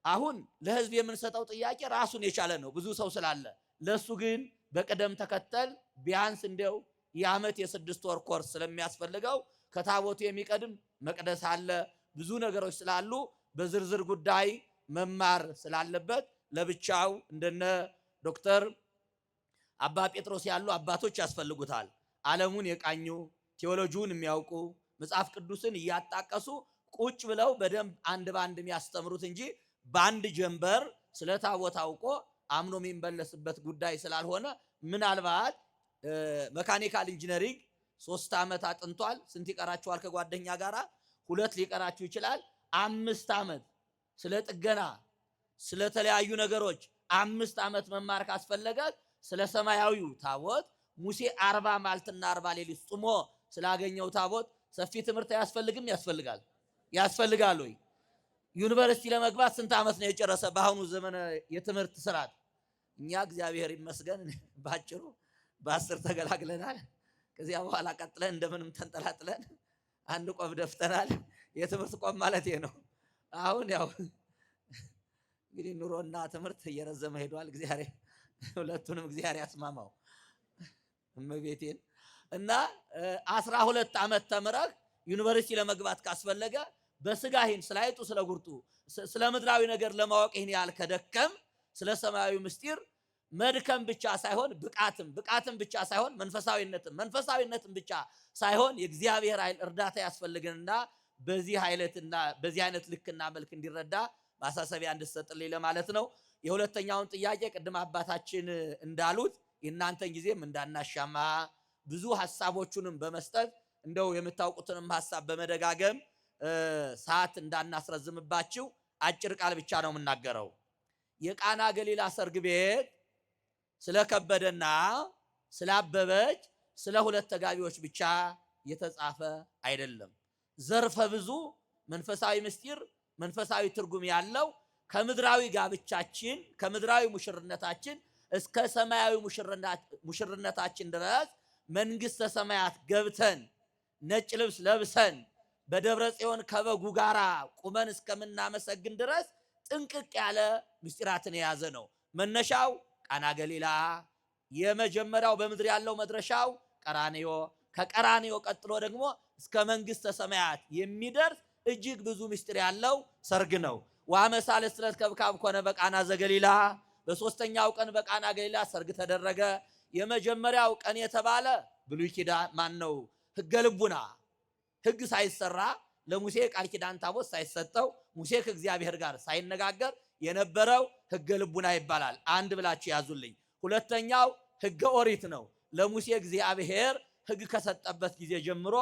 አሁን ለህዝብ የምንሰጠው ጥያቄ ራሱን የቻለ ነው፣ ብዙ ሰው ስላለ። ለሱ ግን በቅደም ተከተል ቢያንስ እንደው የዓመት የ6 ወር ኮርስ ስለሚያስፈልገው ከታቦቱ የሚቀድም መቅደስ አለ፣ ብዙ ነገሮች ስላሉ በዝርዝር ጉዳይ መማር ስላለበት ለብቻው እንደነ ዶክተር አባ ጴጥሮስ ያሉ አባቶች ያስፈልጉታል። ዓለሙን የቃኙ ቴዎሎጂውን የሚያውቁ መጽሐፍ ቅዱስን እያጣቀሱ ቁጭ ብለው በደንብ አንድ ባንድ የሚያስተምሩት እንጂ በአንድ ጀንበር ስለ ታቦት አውቆ አምኖ የሚመለስበት ጉዳይ ስላልሆነ ምናልባት መካኒካል ኢንጂነሪንግ 3 ዓመት አጥንቷል። ስንት ይቀራችኋል? ከጓደኛ ጋራ 2 ሊቀራችሁ ይችላል። 5 ዓመት ስለ ጥገና ስለተለያዩ ነገሮች 5 ዓመት መማር ካስፈለገ ስለ ሰማያዊው ታቦት ሙሴ 40 መዓልትና 40 ሌሊት ጾሞ ስላገኘው ታቦት ሰፊ ትምህርት አያስፈልግም? ያስፈልጋል። ያስፈልጋል ወይ? ዩኒቨርሲቲ ለመግባት ስንት ዓመት ነው የጨረሰ በአሁኑ ዘመን የትምህርት ስርዓት? እኛ እግዚአብሔር ይመስገን ባጭሩ በ10 ተገላግለናል። ከዚያ በኋላ ቀጥለን እንደምንም ተንጠላጥለን አንድ ቆብ ደፍተናል። የትምህርት ቆብ ማለት ይሄ ነው። አሁን ያው እንግዲህ ኑሮና ትምህርት እየረዘመ ሄዷል። እግዚአብሔር ሁለቱንም እግዚአብሔር ያስማማው እመቤቴን እና 12 ዓመት ተምረህ ዩኒቨርሲቲ ለመግባት ካስፈለገ በስጋህን ስላይጡ ስለጉርጡ ስለ ምድራዊ ነገር ለማወቅ ይህን ያህል ከደከም ስለ ሰማያዊ ምስጢር መድከም ብቻ ሳይሆን ብቃትም ብቻ ሳይሆን መንፈሳዊነትም ብቻ ሳይሆን የእግዚአብሔር ኃይል እርዳታ ያስፈልገንና በዚህ አይነት ልክና መልክ እንዲረዳ ማሳሰቢያ እንድትሰጥልኝ ለማለት ነው። የሁለተኛውን ጥያቄ ቅድም አባታችን እንዳሉት የእናንተን ጊዜም እንዳናሻማ ብዙ ሐሳቦቹንም በመስጠት እንደው የምታውቁትንም ሐሳብ በመደጋገም ሰዓት እንዳናስረዝምባችሁ አጭር ቃል ብቻ ነው የምናገረው። የቃና ገሊላ ሰርግ ቤት ስለከበደና ስላበበች ስለ ሁለት ተጋቢዎች ብቻ የተጻፈ አይደለም። ዘርፈ ብዙ መንፈሳዊ ምስጢር መንፈሳዊ ትርጉም ያለው ከምድራዊ ጋብቻችን ከምድራዊ ሙሽርነታችን እስከ ሰማያዊ ሙሽርነታችን ድረስ መንግስተ ሰማያት ገብተን ነጭ ልብስ ለብሰን በደብረ ጽዮን ከበጉ ጋራ ቁመን እስከምናመሰግን ድረስ ጥንቅቅ ያለ ምስጢራትን የያዘ ነው። መነሻው ቃና ገሊላ፣ የመጀመሪያው በምድር ያለው መድረሻው ቀራንዮ፣ ከቀራንዮ ቀጥሎ ደግሞ እስከ መንግስተ ሰማያት የሚደርስ እጅግ ብዙ ምስጢር ያለው ሰርግ ነው። ወአመሳልስት ዕለት ከብካብ ኮነ በቃና ዘገሊላ፣ በሶስተኛው ቀን በቃና ገሊላ ሰርግ ተደረገ። የመጀመሪያው ቀን የተባለ ብሉይ ኪዳን ማነው ሕገ ልቡና ሕግ ሳይሰራ ለሙሴ ቃል ኪዳን ታቦት ሳይሰጠው ሙሴ ከእግዚአብሔር ጋር ሳይነጋገር የነበረው ሕገ ልቡና ይባላል። አንድ ብላችሁ ያዙልኝ። ሁለተኛው ሕገ ኦሪት ነው። ለሙሴ እግዚአብሔር ሕግ ከሰጠበት ጊዜ ጀምሮ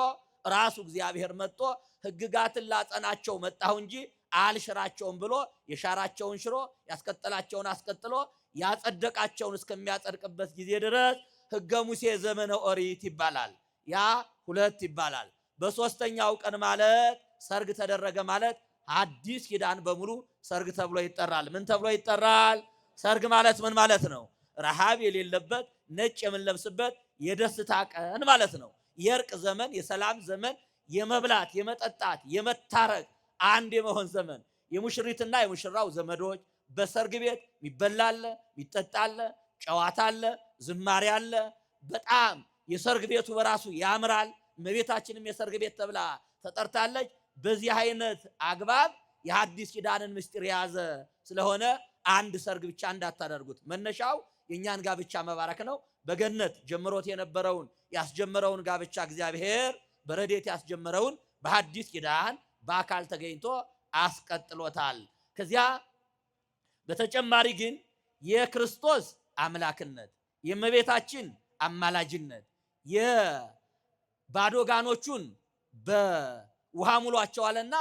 ራሱ እግዚአብሔር መጥቶ ሕግጋትን ላጸናቸው መጣሁ እንጂ አልሽራቸውም ብሎ የሻራቸውን ሽሮ ያስቀጠላቸውን አስቀጥሎ ያጸደቃቸውን እስከሚያጸድቅበት ጊዜ ድረስ ሕገ ሙሴ ዘመነ ኦሪት ይባላል። ያ ሁለት ይባላል። በሶስተኛው ቀን ማለት ሰርግ ተደረገ ማለት አዲስ ኪዳን በሙሉ ሰርግ ተብሎ ይጠራል። ምን ተብሎ ይጠራል? ሰርግ ማለት ምን ማለት ነው? ረሃብ የሌለበት ነጭ የምንለብስበት የደስታ ቀን ማለት ነው። የእርቅ ዘመን፣ የሰላም ዘመን፣ የመብላት የመጠጣት የመታረቅ አንድ የመሆን ዘመን። የሙሽሪትና የሙሽራው ዘመዶች በሰርግ ቤት የሚበላለ የሚጠጣለ ጨዋታ አለ፣ ዝማሬ አለ። በጣም የሰርግ ቤቱ በራሱ ያምራል። እመቤታችንም የሰርግ ቤት ተብላ ተጠርታለች። በዚህ አይነት አግባብ የሐዲስ ኪዳንን ምስጢር የያዘ ስለሆነ አንድ ሰርግ ብቻ እንዳታደርጉት። መነሻው የእኛን ጋብቻ መባረክ ነው። በገነት ጀምሮት የነበረውን ያስጀመረውን ጋብቻ እግዚአብሔር በረድኤት ያስጀመረውን በሐዲስ ኪዳን በአካል ተገኝቶ አስቀጥሎታል። ከዚያ በተጨማሪ ግን የክርስቶስ አምላክነት የእመቤታችን አማላጅነት የባዶ ጋኖቹን በውሃ ሙሏቸዋልና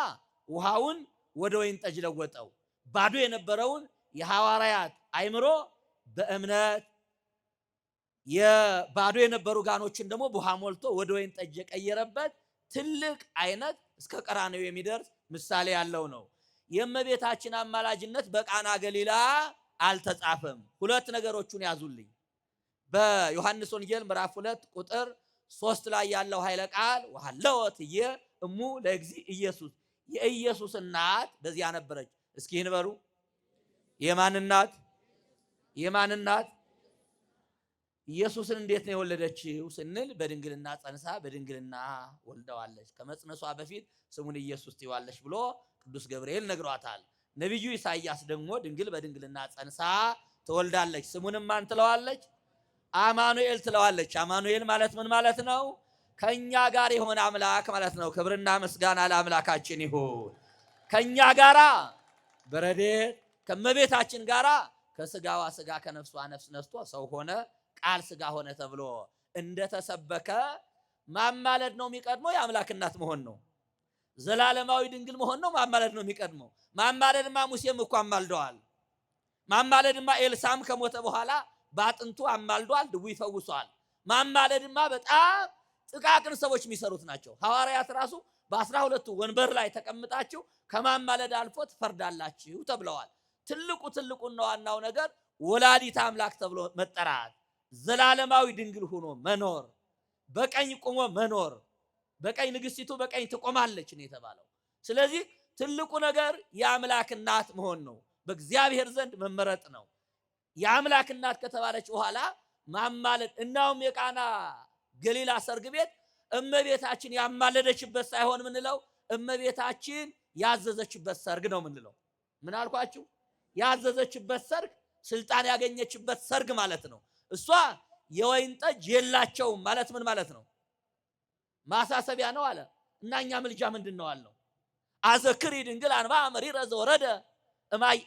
ውሃውን ወደ ወይን ጠጅ ለወጠው። ባዶ የነበረውን የሐዋርያት አእምሮ በእምነት የባዶ የነበሩ ጋኖችን ደግሞ በውሃ ሞልቶ ወደ ወይን ጠጅ የቀየረበት ትልቅ አይነት እስከ ቀራንዮ የሚደርስ ምሳሌ ያለው ነው። የእመቤታችን አማላጅነት በቃና ገሊላ አልተጻፈም። ሁለት ነገሮቹን ያዙልኝ። በዮሐንስ ወንጌል ምዕራፍ 2 ቁጥር 3 ላይ ያለው ኃይለ ቃል ወሐለወት እሙ ለእግዚ ኢየሱስ፣ የኢየሱስ እናት በዚያ ነበረች። እስኪ ይንበሩ። የማን እናት? የማን እናት? ኢየሱስን እንዴት ነው የወለደችው ስንል በድንግልና ጸንሳ በድንግልና ወልደዋለች። ከመጽነሷ በፊት ስሙን ኢየሱስ ትይዋለች ብሎ ቅዱስ ገብርኤል ነግሯታል። ነቢዩ ኢሳይያስ ደግሞ ድንግል በድንግልና ጸንሳ ትወልዳለች፣ ስሙንም ማን ትለዋለች? አማኑኤል ትለዋለች። አማኑኤል ማለት ምን ማለት ነው? ከኛ ጋር የሆነ አምላክ ማለት ነው። ክብርና ምስጋና ለአምላካችን ይሁን። ከኛ ጋራ በረድኤት ከእመቤታችን ጋራ ከስጋዋ ስጋ ከነፍሷ ነፍስ ነስቶ ሰው ሆነ፣ ቃል ስጋ ሆነ ተብሎ እንደተሰበከ ማማለድ ነው የሚቀድመው። የአምላክ እናት መሆን ነው። ዘላለማዊ ድንግል መሆን ነው ማማለድ ነው የሚቀድመው። ማማለድማ ሙሴም እኮ አማልደዋል። ማማለድማ ኤልሳም ከሞተ በኋላ በአጥንቱ አማልዷል፣ ድውይ ይፈውሷል። ማማለድማ በጣም ጥቃቅን ሰዎች የሚሰሩት ናቸው። ሐዋርያት ራሱ በ12ቱ ወንበር ላይ ተቀምጣችሁ ከማማለድ አልፎ ትፈርዳላችሁ ተብለዋል። ትልቁና ዋናው ነገር ወላዲተ አምላክ ተብሎ መጠራት፣ ዘላለማዊ ድንግል ሆኖ መኖር፣ በቀኝ ቆሞ መኖር። በቀኝ ንግስቲቱ በቀኝ ትቆማለች ነው የተባለው። ስለዚህ ትልቁ ነገር የአምላክ እናት መሆን ነው። በእግዚአብሔር ዘንድ መመረጥ ነው። የአምላክ እናት ከተባለች በኋላ ማማለድ። እናውም የቃና ገሊላ ሰርግ ቤት እመቤታችን ያማለደችበት ሳይሆን ምንለው እመቤታችን ያዘዘችበት ሰርግ ነው ምንለው። ምን አልኳችሁ? ያዘዘችበት ሰርግ፣ ስልጣን ያገኘችበት ሰርግ ማለት ነው። እሷ የወይን ጠጅ የላቸውም ማለት ምን ማለት ነው? ማሳሰቢያ ነው አለ። እና እኛ ምልጃ ምንድን ነው አልነው? አዘክሪ ድንግል አንባ መሪረ ዘወረደ እማይ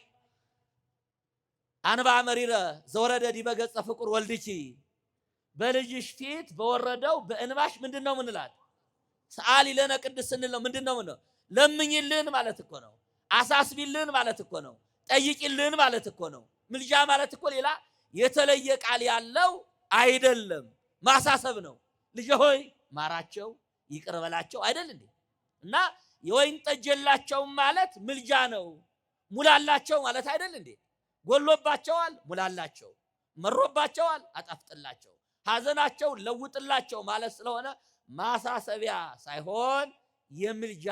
አንባ መሪረ ዘወረደ ዲበ ገጸ ፍቁር ወልድኪ፣ በልጅሽ ፊት በወረደው በእንባሽ ምንድን ነው ምንላት? ሰአሊ ለነ ቅድስት ስንል ነው ምንድን ነው ምንለው? ለምኝልን ማለት እኮ ነው። አሳስቢልን ማለት እኮ ነው። ጠይቂልን ማለት እኮ ነው። ምልጃ ማለት እኮ ሌላ የተለየ ቃል ያለው አይደለም፣ ማሳሰብ ነው። ልጅ ሆይ ማራቸው፣ ይቅር በላቸው አይደል እንዴ? እና የወይን ጠጅ የላቸውም ማለት ምልጃ ነው። ሙላላቸው ማለት አይደል እንዴ? ጎሎባቸዋል፣ ሙላላቸው። መሮባቸዋል፣ አጣፍጥላቸው። ሐዘናቸው ለውጥላቸው ማለት ስለሆነ ማሳሰቢያ ሳይሆን የምልጃ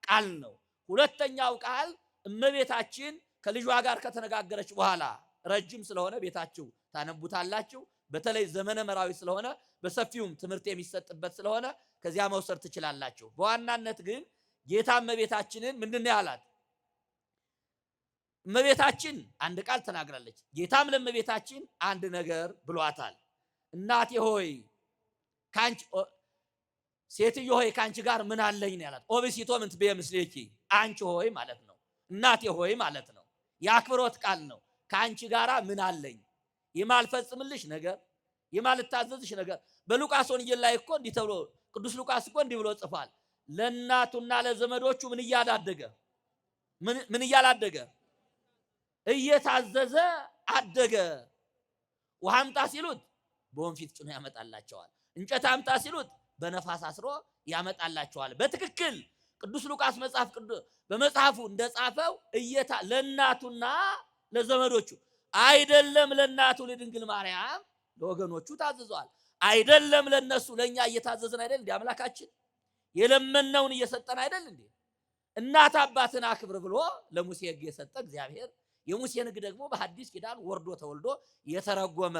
ቃል ነው። ሁለተኛው ቃል እመቤታችን ከልጇ ጋር ከተነጋገረች በኋላ ረጅም ስለሆነ ቤታችሁ ታነቡታላችሁ። በተለይ ዘመነ መራዊ ስለሆነ በሰፊውም ትምህርት የሚሰጥበት ስለሆነ ከዚያ መውሰድ ትችላላችሁ። በዋናነት ግን ጌታ እመቤታችንን ምንድን ነው ያላት? እመቤታችን አንድ ቃል ተናግራለች። ጌታም ለእመቤታችን አንድ ነገር ብሏታል። እናቴ ሆይ ካንቺ ሴትዮ ሆይ ካንቺ ጋር ምን አለኝ ነው ያላት። ኦብሲቶ ምንት በምስሌኪ፣ አንቺ ሆይ ማለት ነው። እናቴ ሆይ ማለት ነው። የአክብሮት ቃል ነው። ካንቺ ጋራ ምን አለኝ? የማልፈጽምልሽ ነገር፣ የማልታዘዝሽ ነገር። በሉቃስ ወንጌል ላይ እኮ እንዲህ ተብሎ ቅዱስ ሉቃስ እኮ እንዲህ ብሎ ጽፏል። ለእናቱና ለዘመዶቹ ምን እያላደገ ምን እያላደገ እየታዘዘ አደገ። ውሃ አምጣ ሲሉት በወንፊት ጭኖ ያመጣላቸዋል። እንጨት አምጣ ሲሉት በነፋስ አስሮ ያመጣላቸዋል። በትክክል ቅዱስ ሉቃስ በመጽሐፉ እንደጻፈው ለእናቱና ለዘመዶቹ አይደለም፣ ለእናቱ ለድንግል ማርያም ለወገኖቹ ታዝዟል። አይደለም ለነሱ ለኛ እየታዘዝን አይደል እንዴ? አምላካችን የለመነውን እየሰጠን አይደል እንዴ? እናት አባትን አክብር ብሎ ለሙሴ ሕግ የሰጠ እግዚአብሔር፣ የሙሴን ሕግ ደግሞ በሐዲስ ኪዳን ወርዶ ተወልዶ የተረጎመ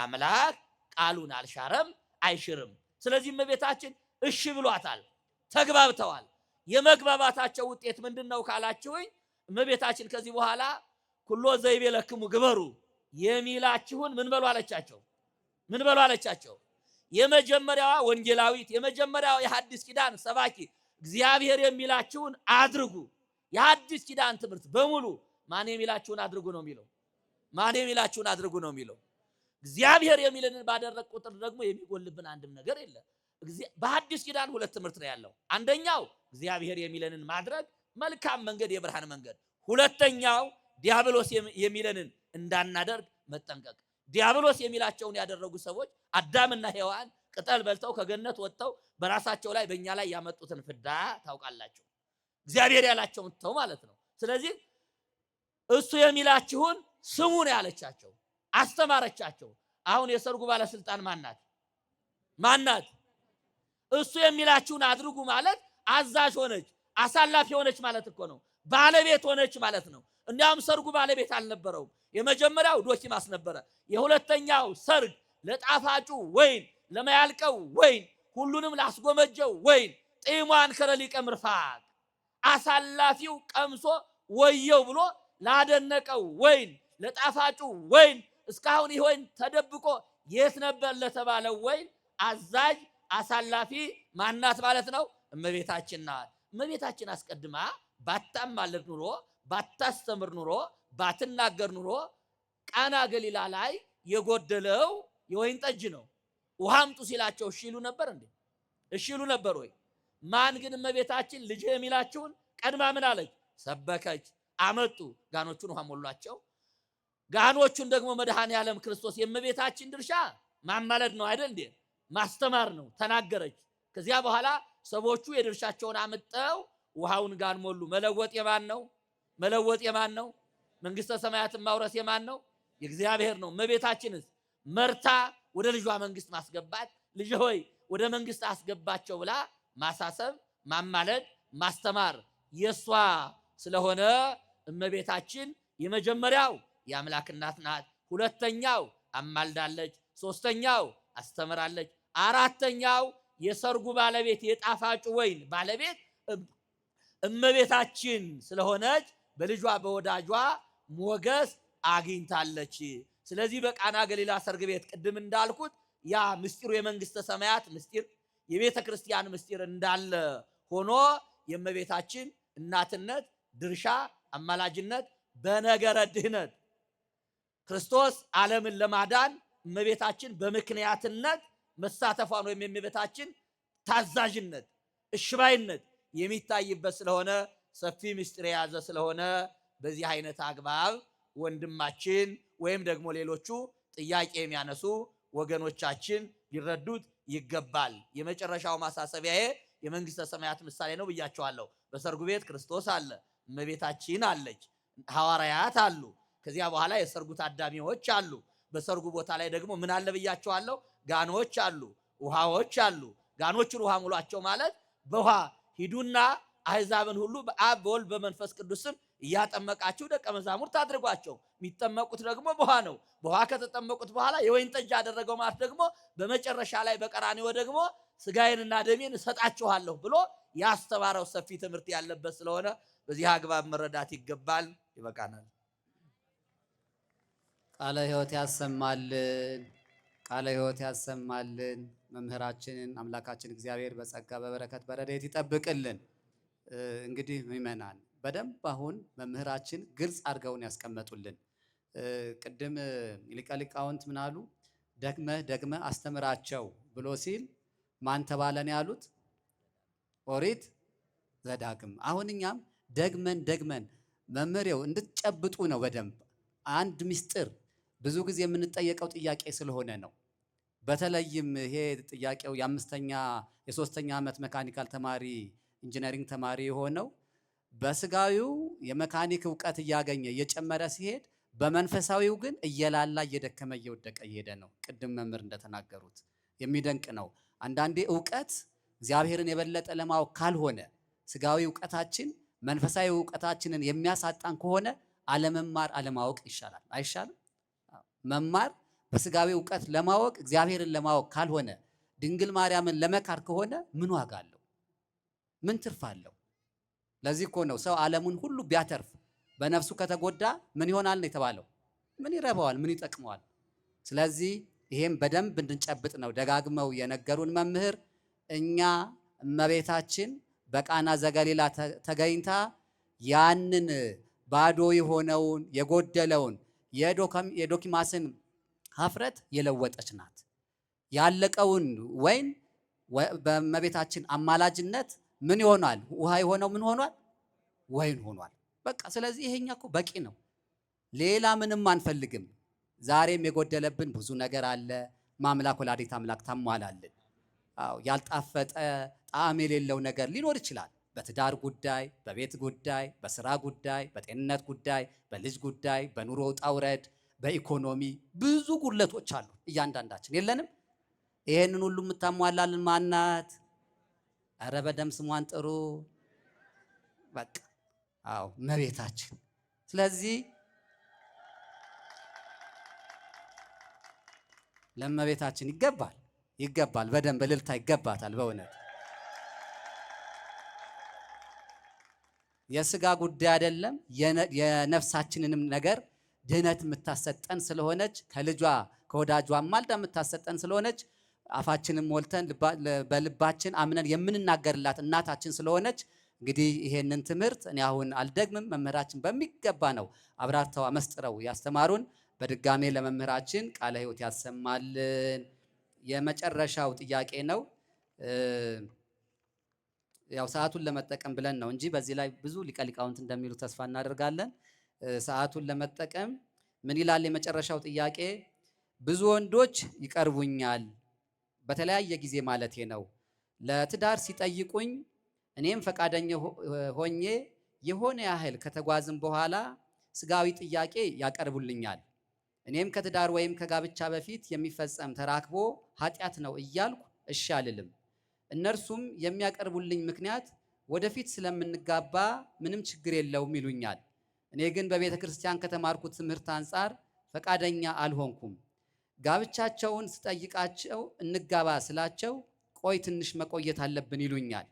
አምላክ ቃሉን አልሻረም አይሽርም። ስለዚህ እመቤታችን እሺ ብሏታል፣ ተግባብተዋል። የመግባባታቸው ውጤት ምንድነው ካላችሁኝ፣ እመቤታችን ከዚህ በኋላ ኩሎ ዘይቤለክሙ ግበሩ የሚላችሁን ምን በሉ አለቻቸው። ምን በሉ አለቻቸው? የመጀመሪያዋ ወንጌላዊት፣ የመጀመሪያው የሐዲስ ኪዳን ሰባኪ እግዚአብሔር የሚላችሁን አድርጉ። የሐዲስ ኪዳን ትምህርት በሙሉ ማን የሚላችሁን አድርጉ ነው የሚለው። ማን የሚላችሁን አድርጉ ነው የሚለው። እግዚአብሔር የሚለንን ባደረግ ቁጥር ደግሞ የሚጎልብን አንድም ነገር የለም። በሐዲስ ኪዳን ሁለት ትምህርት ነው ያለው። አንደኛው እግዚአብሔር የሚለንን ማድረግ መልካም መንገድ፣ የብርሃን መንገድ። ሁለተኛው ዲያብሎስ የሚለንን እንዳናደርግ መጠንቀቅ። ዲያብሎስ የሚላቸውን ያደረጉ ሰዎች አዳምና ሔዋን ቅጠል በልተው ከገነት ወጥተው በራሳቸው ላይ በእኛ ላይ ያመጡትን ፍዳ ታውቃላችሁ። እግዚአብሔር ያላቸውን ተው ማለት ነው። ስለዚህ እሱ የሚላችሁን ስሙ ነው ያለቻቸው፣ አስተማረቻቸው። አሁን የሰርጉ ባለስልጣን ማናት? ማናት? እሱ የሚላችሁን አድርጉ ማለት አዛዥ ሆነች፣ አሳላፊ ሆነች ማለት እኮ ነው። ባለቤት ሆነች ማለት ነው። እንዲያውም ሰርጉ ባለቤት አልነበረውም። የመጀመሪያው ዶኪማስ ነበረ። የሁለተኛው ሰርግ ለጣፋጩ ወይን፣ ለማያልቀው ወይን፣ ሁሉንም ላስጎመጀው ወይን ጢሟን ከረሊቀ ምርፋቅ፣ አሳላፊው ቀምሶ ወየው ብሎ ላደነቀው ወይን፣ ለጣፋጩ ወይን፣ እስካሁን ይህ ወይን ተደብቆ የት ነበር ለተባለው ወይን አዛዥ አሳላፊ ማናት ማለት ነው? እመቤታችን ናት። እመቤታችን አስቀድማ ባታማልድ ኑሮ፣ ባታስተምር ኑሮ፣ ባትናገር ኑሮ ቃና ገሊላ ላይ የጎደለው የወይን ጠጅ ነው። ውሃ አምጡ ሲላቸው እሺ ይሉ ነበር እንዴ? እሺ ይሉ ነበር ወይ? ማን ግን እመቤታችን ልጅ የሚላችሁን ቀድማ ምን አለች? ሰበከች። አመጡ፣ ጋኖቹን ውሃ ሞሏቸው። ጋኖቹን ደግሞ መድኃኔ ዓለም ክርስቶስ የእመቤታችን ድርሻ ማማለድ ነው አይደል እንዴ? ማስተማር ነው። ተናገረች። ከዚያ በኋላ ሰዎቹ የድርሻቸውን አምጠው ውሃውን ጋን ሞሉ። መለወጥ የማን ነው? መለወጥ የማን ነው? መንግስተ ሰማያትን ማውረስ የማን ነው? የእግዚአብሔር ነው። እመቤታችንስ መርታ ወደ ልጇ መንግስት ማስገባት፣ ልጅ ሆይ ወደ መንግስት አስገባቸው ብላ ማሳሰብ፣ ማማለድ፣ ማስተማር የሷ ስለሆነ እመቤታችን የመጀመሪያው የአምላክ እናት ናት። ሁለተኛው አማልዳለች። ሶስተኛው አስተምራለች። አራተኛው የሰርጉ ባለቤት የጣፋጩ ወይን ባለቤት እመቤታችን ስለሆነች በልጇ በወዳጇ ሞገስ አግኝታለች። ስለዚህ በቃና ገሊላ ሰርግ ቤት ቅድም እንዳልኩት ያ ምስጢሩ የመንግስተ ሰማያት ምስጢር የቤተ ክርስቲያን ምስጢር እንዳለ ሆኖ የእመቤታችን እናትነት ድርሻ፣ አማላጅነት በነገረ ድህነት ክርስቶስ ዓለምን ለማዳን እመቤታችን በምክንያትነት መሳተፏን ወይም የእመቤታችን ታዛዥነት፣ እሽባይነት የሚታይበት ስለሆነ ሰፊ ምስጢር የያዘ ስለሆነ በዚህ አይነት አግባብ ወንድማችን ወይም ደግሞ ሌሎቹ ጥያቄ የሚያነሱ ወገኖቻችን ሊረዱት ይገባል። የመጨረሻው ማሳሰቢያዬ የመንግስተ ሰማያት ምሳሌ ነው ብያቸዋለሁ። በሰርጉ ቤት ክርስቶስ አለ፣ እመቤታችን አለች፣ ሐዋርያት አሉ። ከዚያ በኋላ የሰርጉ ታዳሚዎች አሉ። በሰርጉ ቦታ ላይ ደግሞ ምን አለ ብያቸዋለሁ? ጋኖች አሉ፣ ውሃዎች አሉ። ጋኖችን ውሃ ሙሏቸው ማለት በውሃ ሂዱና አሕዛብን ሁሉ በአብ በወልድ በመንፈስ ቅዱስም እያጠመቃችሁ ደቀ መዛሙርት አድርጓቸው። የሚጠመቁት ደግሞ በውሃ ነው። በውሃ ከተጠመቁት በኋላ የወይን ጠጅ ያደረገው ማለት ደግሞ በመጨረሻ ላይ በቀራንዮ ደግሞ ስጋዬንና ደሜን እሰጣችኋለሁ ብሎ ያስተማረው ሰፊ ትምህርት ያለበት ስለሆነ በዚህ አግባብ መረዳት ይገባል። ይበቃናል። ቃለ ሕይወት ያሰማልን። ቃለ ሕይወት ያሰማልን። መምህራችንን አምላካችን እግዚአብሔር በጸጋ በበረከት በረድኤት ይጠብቅልን። እንግዲህ ምእመናን በደንብ አሁን መምህራችን ግልጽ አድርገውን ያስቀመጡልን። ቅድም ሊቀ ሊቃውንት ምን አሉ? ደግመህ አስተምራቸው ብሎ ሲል ማን ተባለን ያሉት? ኦሪት ዘዳግም። አሁን እኛም ደግመን መምህሬው እንድትጨብጡ ነው በደንብ አንድ ምስጢር ብዙ ጊዜ የምንጠየቀው ጥያቄ ስለሆነ ነው። በተለይም ይሄ ጥያቄው የሶስተኛ ዓመት መካኒካል ተማሪ ኢንጂነሪንግ ተማሪ የሆነው በስጋዊው የመካኒክ እውቀት እያገኘ እየጨመረ ሲሄድ በመንፈሳዊው ግን እየላላ እየደከመ እየወደቀ እየሄደ ነው። ቅድም መምህር እንደተናገሩት የሚደንቅ ነው። አንዳንዴ እውቀት እግዚአብሔርን የበለጠ ለማወቅ ካልሆነ ስጋዊ እውቀታችን መንፈሳዊ እውቀታችንን የሚያሳጣን ከሆነ አለመማር አለማወቅ ይሻላል። አይሻልም? መማር በስጋዊ እውቀት ለማወቅ እግዚአብሔርን ለማወቅ ካልሆነ ድንግል ማርያምን ለመካር ከሆነ ምን ዋጋ አለው? ምን ትርፍ አለው? ለዚህ እኮ ነው ሰው ዓለሙን ሁሉ ቢያተርፍ በነፍሱ ከተጎዳ ምን ይሆናል ነው የተባለው? ምን ይረባዋል? ምን ይጠቅመዋል? ስለዚህ ይሄም በደንብ እንድንጨብጥ ነው ደጋግመው የነገሩን መምህር። እኛ እመቤታችን በቃና ዘገሊላ ተገኝታ ያንን ባዶ የሆነውን የጎደለውን የዶኪማስን ኀፍረት የለወጠች ናት። ያለቀውን ወይን በእመቤታችን አማላጅነት ምን ይሆናል? ውሃ የሆነው ምን ሆኗል? ወይን ሆኗል። በቃ ስለዚህ ይሄኛ እኮ በቂ ነው። ሌላ ምንም አንፈልግም። ዛሬም የጎደለብን ብዙ ነገር አለ። ማምላክ ወላዲት አምላክ ታሟላልን። አዎ ያልጣፈጠ ጣዕም የሌለው ነገር ሊኖር ይችላል። በትዳር ጉዳይ፣ በቤት ጉዳይ፣ በስራ ጉዳይ፣ በጤንነት ጉዳይ፣ በልጅ ጉዳይ፣ በኑሮ ውጣ ውረድ፣ በኢኮኖሚ ብዙ ጉድለቶች አሉ። እያንዳንዳችን የለንም? ይሄንን ሁሉ የምታሟላልን ማናት? ኧረ በደም ስሟን ጥሩ። በቃ አዎ እመቤታችን። ስለዚህ ለእመቤታችን ይገባል፣ በደንብ እልልታ ይገባታል። በእውነት የስጋ ጉዳይ አይደለም፣ የነፍሳችንንም ነገር ድህነት የምታሰጠን ስለሆነች ከልጇ ከወዳጇ ማልዳ የምታሰጠን ስለሆነች አፋችንን ሞልተን በልባችን አምነን የምንናገርላት እናታችን ስለሆነች እንግዲህ ይሄንን ትምህርት እኔ አሁን አልደግምም። መምህራችን በሚገባ ነው አብራርተው አመስጥረው ያስተማሩን። በድጋሜ ለመምህራችን ቃለ ሕይወት ያሰማልን። የመጨረሻው ጥያቄ ነው። ያው ሰዓቱን ለመጠቀም ብለን ነው እንጂ በዚህ ላይ ብዙ ሊቀ ሊቃውንት እንደሚሉ ተስፋ እናደርጋለን። ሰዓቱን ለመጠቀም ምን ይላል የመጨረሻው ጥያቄ? ብዙ ወንዶች ይቀርቡኛል፣ በተለያየ ጊዜ ማለቴ ነው ለትዳር ሲጠይቁኝ እኔም ፈቃደኛ ሆኜ የሆነ ያህል ከተጓዝን በኋላ ስጋዊ ጥያቄ ያቀርቡልኛል። እኔም ከትዳር ወይም ከጋብቻ በፊት የሚፈጸም ተራክቦ ኃጢአት ነው እያልኩ እሺ አልልም። እነርሱም የሚያቀርቡልኝ ምክንያት ወደፊት ስለምንጋባ ምንም ችግር የለውም ይሉኛል። እኔ ግን በቤተ ክርስቲያን ከተማርኩት ትምህርት አንጻር ፈቃደኛ አልሆንኩም። ጋብቻቸውን ስጠይቃቸው እንጋባ ስላቸው ቆይ ትንሽ መቆየት አለብን ይሉኛል።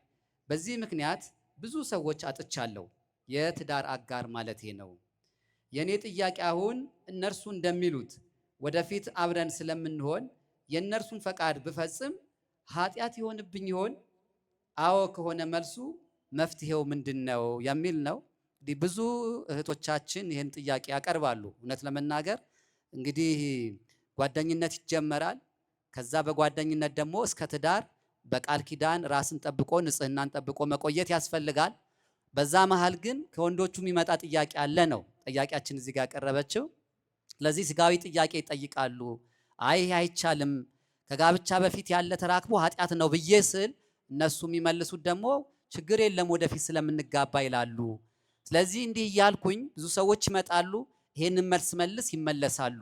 በዚህ ምክንያት ብዙ ሰዎች አጥቻለሁ፣ የትዳር አጋር ማለቴ ነው። የኔ ጥያቄ አሁን እነርሱ እንደሚሉት ወደፊት አብረን ስለምንሆን የእነርሱን ፈቃድ ብፈጽም ኃጢአት ይሆንብኝ ይሆን? አዎ ከሆነ መልሱ መፍትሄው ምንድነው የሚል ነው። እንግዲህ ብዙ እህቶቻችን ይህን ጥያቄ ያቀርባሉ። እውነት ለመናገር እንግዲህ ጓደኝነት ይጀመራል። ከዛ በጓደኝነት ደግሞ እስከ ትዳር በቃል ኪዳን ራስን ጠብቆ ንጽህናን ጠብቆ መቆየት ያስፈልጋል። በዛ መሃል ግን ከወንዶቹ የሚመጣ ጥያቄ አለ ነው ጥያቄያችን እዚህ ጋር ያቀረበችው። ስለዚህ ስጋዊ ጥያቄ ይጠይቃሉ። አይ አይቻልም፣ ከጋብቻ በፊት ያለ ተራክቦ ኃጢአት ነው ብዬ ስል እነሱ የሚመልሱት ደግሞ ችግር የለም ወደፊት ስለምንጋባ ይላሉ። ስለዚህ እንዲህ እያልኩኝ ብዙ ሰዎች ይመጣሉ፣ ይሄንን መልስ መልስ ይመለሳሉ።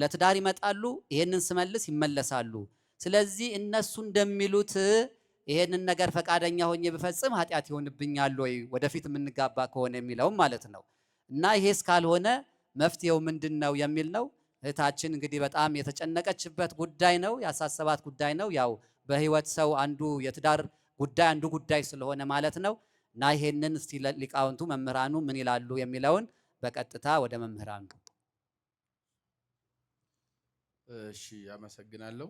ለትዳር ይመጣሉ፣ ይሄንን ስመልስ ይመለሳሉ። ስለዚህ እነሱ እንደሚሉት ይሄንን ነገር ፈቃደኛ ሆኜ ብፈጽም ኃጢአት ይሆንብኛል ወይ ወደፊት የምንጋባ ከሆነ የሚለውም ማለት ነው። እና ይሄስ ካልሆነ መፍትሄው ምንድነው የሚል ነው። እህታችን እንግዲህ በጣም የተጨነቀችበት ጉዳይ ነው፣ ያሳሰባት ጉዳይ ነው። ያው በህይወት ሰው አንዱ የትዳር ጉዳይ አንዱ ጉዳይ ስለሆነ ማለት ነው። እና ይሄንን እስቲ ሊቃውንቱ መምህራኑ ምን ይላሉ የሚለውን በቀጥታ ወደ መምህራኑ። እሺ አመሰግናለሁ።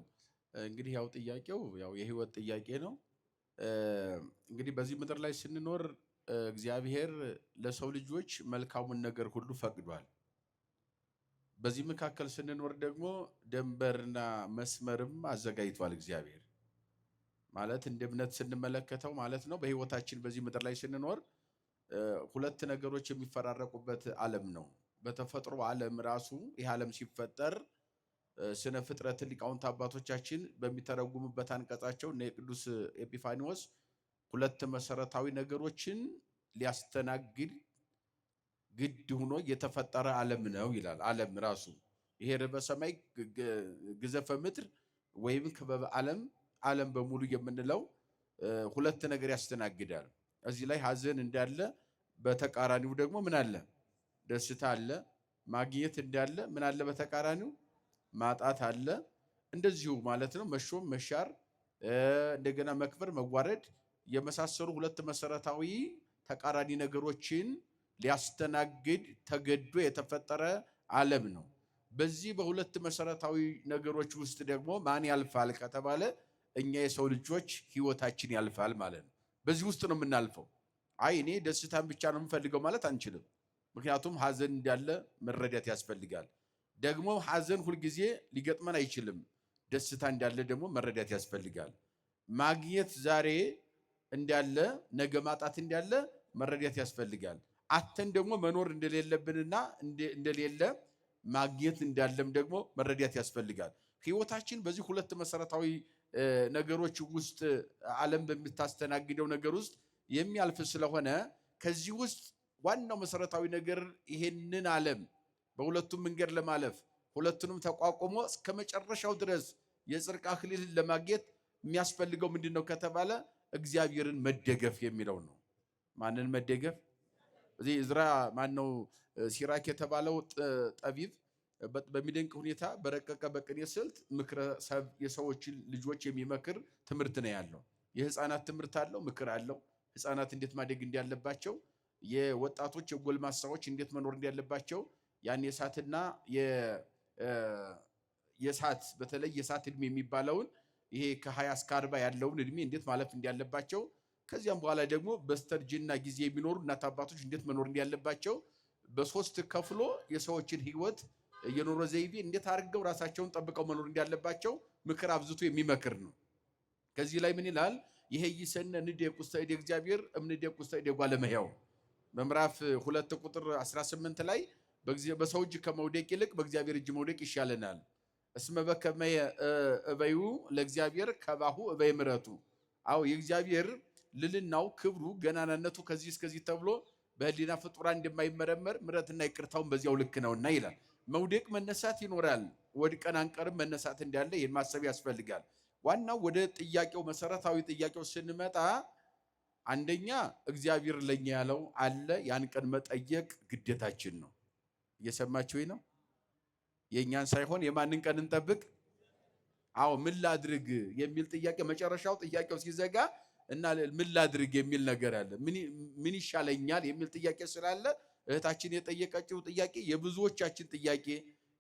እንግዲህ ያው ጥያቄው ያው የህይወት ጥያቄ ነው። እንግዲህ በዚህ ምድር ላይ ስንኖር እግዚአብሔር ለሰው ልጆች መልካሙን ነገር ሁሉ ፈቅዷል። በዚህ መካከል ስንኖር ደግሞ ደንበርና መስመርም አዘጋጅቷል እግዚአብሔር። ማለት እንደ እምነት ስንመለከተው ማለት ነው በህይወታችን በዚህ ምድር ላይ ስንኖር ሁለት ነገሮች የሚፈራረቁበት ዓለም ነው። በተፈጥሮ ዓለም ራሱ ይህ ዓለም ሲፈጠር ስነ ፍጥረት ሊቃውንት አባቶቻችን በሚተረጉሙበት አንቀጻቸው እነ ቅዱስ ኤጲፋኒዎስ ሁለት መሰረታዊ ነገሮችን ሊያስተናግድ ግድ ሆኖ የተፈጠረ ዓለም ነው ይላል። ዓለም ራሱ ይሄ ርዕበ ሰማይ ግዘፈ ምድር ወይም ክበበ ዓለም በሙሉ የምንለው ሁለት ነገር ያስተናግዳል። እዚህ ላይ ሀዘን እንዳለ በተቃራኒው ደግሞ ምን አለ? ደስታ አለ። ማግኘት እንዳለ ምን አለ? በተቃራኒው ማጣት አለ። እንደዚሁ ማለት ነው መሾም፣ መሻር፣ እንደገና መክበር፣ መዋረድ የመሳሰሉ ሁለት መሰረታዊ ተቃራኒ ነገሮችን ሊያስተናግድ ተገዶ የተፈጠረ ዓለም ነው። በዚህ በሁለት መሰረታዊ ነገሮች ውስጥ ደግሞ ማን ያልፋል ከተባለ እኛ የሰው ልጆች ህይወታችን ያልፋል ማለት ነው። በዚህ ውስጥ ነው የምናልፈው። አይ እኔ ደስታን ብቻ ነው የምፈልገው ማለት አንችልም። ምክንያቱም ሀዘን እንዳለ መረዳት ያስፈልጋል። ደግሞ ሀዘን ሁልጊዜ ሊገጥመን አይችልም። ደስታ እንዳለ ደግሞ መረዳት ያስፈልጋል። ማግኘት ዛሬ እንዳለ ነገ ማጣት እንዳለ መረዳት ያስፈልጋል። አተን ደግሞ መኖር እንደሌለብንና እንደሌለ ማግኘት እንዳለም ደግሞ መረዳት ያስፈልጋል። ህይወታችን በዚህ ሁለት መሰረታዊ ነገሮች ውስጥ ዓለም በምታስተናግደው ነገር ውስጥ የሚያልፍ ስለሆነ ከዚህ ውስጥ ዋናው መሰረታዊ ነገር ይሄንን ዓለም በሁለቱም መንገድ ለማለፍ ሁለቱንም ተቋቁሞ እስከ መጨረሻው ድረስ የጽድቅ አክሊልን ለማግኘት የሚያስፈልገው ምንድነው ከተባለ እግዚአብሔርን መደገፍ የሚለው ነው። ማንን መደገፍ? እዚህ ዕዝራ ማነው ሲራክ የተባለው ጠቢብ በሚደንቅ ሁኔታ በረቀቀ በቅኔ ስልት ምክረ ሰብ የሰዎችን ልጆች የሚመክር ትምህርት ነው ያለው። የህፃናት ትምህርት አለው፣ ምክር አለው። ህፃናት እንዴት ማደግ እንዳለባቸው፣ የወጣቶች የጎልማሳዎች እንዴት መኖር እንዳለባቸው ያን የሳትና የሳት በተለይ የሳት እድሜ የሚባለውን ይሄ ከ20 እስከ 40 ያለውን እድሜ እንዴት ማለፍ እንዳለባቸው ከዚያም በኋላ ደግሞ በስተርጅና ጊዜ የሚኖሩ እናት አባቶች እንዴት መኖር እንዳለባቸው በሶስት ከፍሎ የሰዎችን ህይወት የኑሮ ዘይቤ እንዴት አድርገው ራሳቸውን ጠብቀው መኖር እንዳለባቸው ምክር አብዝቶ የሚመክር ነው። ከዚህ ላይ ምን ይላል? ይሄ ይሰነ ንዴቅ ውስተ እደ እግዚአብሔር እምንዴቅ ውስተ እደ እጓለ እመሕያው በምዕራፍ 2 ቁጥር 18 ላይ በሰው እጅ ከመውደቅ ይልቅ በእግዚአብሔር እጅ መውደቅ ይሻለናል። እስመ በከመ እበዩ ለእግዚአብሔር ከባሁ እበይ ምሕረቱ። አዎ የእግዚአብሔር ልልናው ክብሩ ገናናነቱ ከዚህ እስከዚህ ተብሎ በህሊና ፍጡራን እንደማይመረመር ምሕረትና ይቅርታውን በዚያው ልክ ነውና ይላል። መውደቅ መነሳት ይኖራል። ወድቀን አንቀርም፣ መነሳት እንዳለ ይህን ማሰብ ያስፈልጋል። ዋናው ወደ ጥያቄው መሰረታዊ ጥያቄው ስንመጣ አንደኛ እግዚአብሔር ለኛ ያለው አለ። ያን ቀን መጠየቅ ግዴታችን ነው። እየሰማችሁ ነው? የኛን ሳይሆን የማንን ቀን እንጠብቅ? አዎ ምን ላድርግ የሚል ጥያቄ መጨረሻው ጥያቄው ሲዘጋ እና ምን ላድርግ የሚል ነገር አለ። ምን ይሻለኛል የሚል ጥያቄ ስላለ እህታችን የጠየቀችው ጥያቄ የብዙዎቻችን ጥያቄ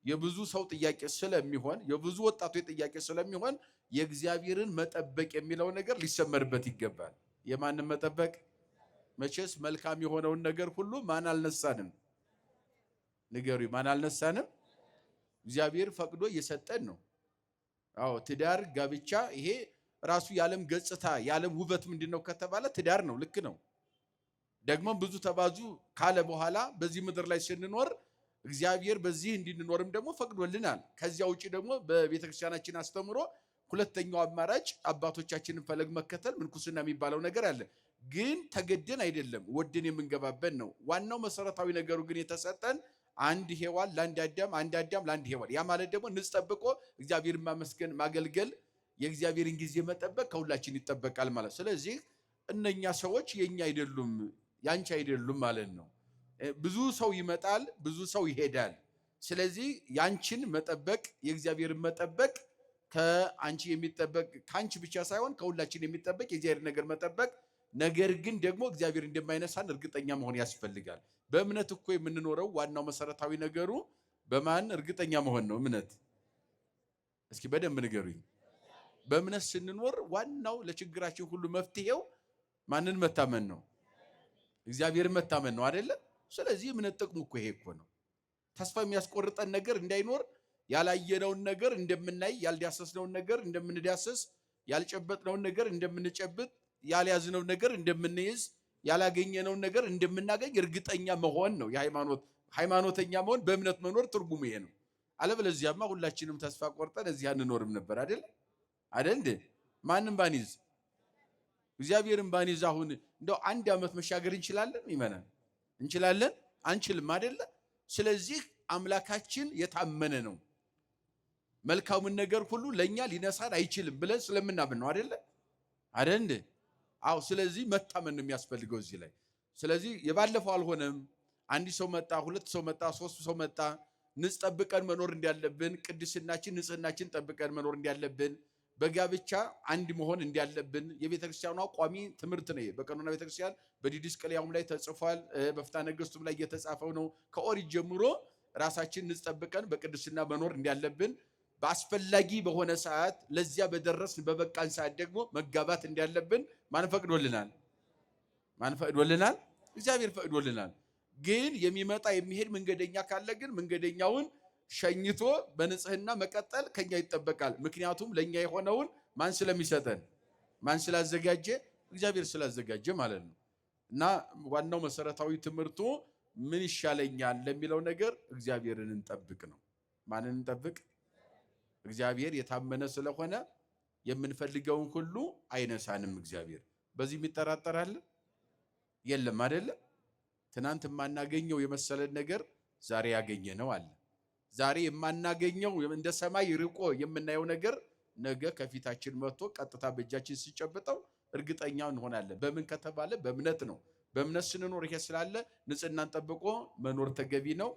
የብዙ ሰው ጥያቄ ስለሚሆን የብዙ ወጣቶች ጥያቄ ስለሚሆን የእግዚአብሔርን መጠበቅ የሚለው ነገር ሊሰመርበት ይገባል። የማንን መጠበቅ? መቼስ መልካም የሆነውን ነገር ሁሉ ማን አልነሳንም? ንገሩኝ፣ ማን አልነሳንም? እግዚአብሔር ፈቅዶ እየሰጠን ነው። አዎ ትዳር፣ ጋብቻ ይሄ ራሱ የዓለም ገጽታ የዓለም ውበት ምንድነው ከተባለ ትዳር ነው። ልክ ነው። ደግሞ ብዙ ተባዙ ካለ በኋላ በዚህ ምድር ላይ ስንኖር እግዚአብሔር በዚህ እንድንኖርም ደግሞ ፈቅዶልናል። ከዚያ ውጪ ደግሞ በቤተክርስቲያናችን አስተምሮ ሁለተኛው አማራጭ አባቶቻችንን ፈለግ መከተል ምንኩስና የሚባለው ነገር አለ። ግን ተገደን አይደለም፣ ወደን የምንገባበት ነው። ዋናው መሰረታዊ ነገሩ ግን የተሰጠን አንድ ሔዋን ለአንድ አዳም፣ አንድ አዳም ለአንድ ሔዋን። ያ ማለት ደግሞ ንጽ ጠብቆ እግዚአብሔርን ማመስገን ማገልገል፣ የእግዚአብሔርን ጊዜ መጠበቅ ከሁላችን ይጠበቃል ማለት። ስለዚህ እነኛ ሰዎች የኛ አይደሉም ያንቺ አይደሉም ማለት ነው። ብዙ ሰው ይመጣል፣ ብዙ ሰው ይሄዳል። ስለዚህ ያንቺን መጠበቅ የእግዚአብሔርን መጠበቅ ከአንቺ የሚጠበቅ ከአንቺ ብቻ ሳይሆን ከሁላችን የሚጠበቅ የእግዚአብሔር ነገር መጠበቅ። ነገር ግን ደግሞ እግዚአብሔር እንደማይነሳን እርግጠኛ መሆን ያስፈልጋል። በእምነት እኮ የምንኖረው ዋናው መሰረታዊ ነገሩ በማን እርግጠኛ መሆን ነው? እምነት። እስኪ በደንብ ንገሩኝ። በእምነት ስንኖር ዋናው ለችግራችን ሁሉ መፍትሄው ማንን መታመን ነው? እግዚአብሔር መታመን ነው አይደለ? ስለዚህ እምነት ጥቅሙ እኮ ይሄ እኮ ነው። ተስፋ የሚያስቆርጠን ነገር እንዳይኖር ያላየነውን ነገር እንደምናይ፣ ያልዳሰስነውን ነገር እንደምንዳሰስ፣ ያልጨበጥነውን ነገር እንደምንጨብጥ፣ ያልያዝነውን ነገር እንደምንይዝ፣ ያላገኘነውን ነገር እንደምናገኝ እርግጠኛ መሆን ነው። ሃይማኖተኛ መሆን በእምነት መኖር ትርጉሙ ይሄ ነው። አለበለዚያማ ሁላችንም ተስፋ ቆርጠን እዚህ አንኖርም ነበር አይደል? እንዴ? ማንም ባንይዝ እግዚአብሔርን ባንይዝ አሁን እንደው 1 ዓመት መሻገር እንችላለን? ይመናል እንችላለን? አንችልም አይደለ? ስለዚህ አምላካችን የታመነ ነው። መልካሙን ነገር ሁሉ ለኛ ሊነሳን አይችልም ብለን ስለምናምን ነው አይደለ? እንዴ? አዎ። ስለዚህ መታመን ነው የሚያስፈልገው እዚህ ላይ። ስለዚህ የባለፈው አልሆነም። አንድ ሰው መጣ፣ 2 ሰው መጣ፣ 3 ሰው መጣ። ንጽ ጠብቀን መኖር እንዳለብን፣ ቅድስናችን ንጽህናችን ጠብቀን መኖር እንዳለብን፣ በጋብቻ አንድ መሆን እንዳለብን የቤተክርስቲያኗ ቋሚ ትምህርት ነው። በቀኖና ቤተክርስቲያን በዲድስቅልያውም ላይ ተጽፏል። በፍትሐ ነገሥቱም ላይ እየተጻፈው ነው። ከኦሪት ጀምሮ ራሳችን ንጽ ጠብቀን በቅድስና መኖር እንዳለብን፣ በአስፈላጊ በሆነ ሰዓት ለዚያ በደረስን በበቃን ሰዓት ደግሞ መጋባት እንዳለብን ማን ፈቅዶልናል? እግዚአብሔር ፈቅዶልናል። ግን የሚመጣ የሚሄድ መንገደኛ ካለ ግን መንገደኛውን ሸኝቶ በንጽህና መቀጠል ከኛ ይጠበቃል። ምክንያቱም ለኛ የሆነውን ማን ስለሚሰጠን? ማን ስላዘጋጀ? እግዚአብሔር ስላዘጋጀ ማለት ነው። እና ዋናው መሰረታዊ ትምህርቱ ምን ይሻለኛል ለሚለው ነገር እግዚአብሔርን እንጠብቅ ነው። ማንን እንጠብቅ? እግዚአብሔር የታመነ ስለሆነ የምንፈልገውን ሁሉ አይነሳንም። እግዚአብሔር በዚህ የሚጠራጠራል የለም አይደለ? ትናንት የማናገኘው የመሰለን ነገር ዛሬ ያገኘ ነው አለ። ዛሬ የማናገኘው እንደ ሰማይ ርቆ የምናየው ነገር ነገ ከፊታችን መጥቶ ቀጥታ በእጃችን ሲጨብጠው እርግጠኛ እንሆናለን። በምን ከተባለ በእምነት ነው። በእምነት ስንኖር ይሄ ስላለ ንጽህናን ጠብቆ መኖር ተገቢ ነው።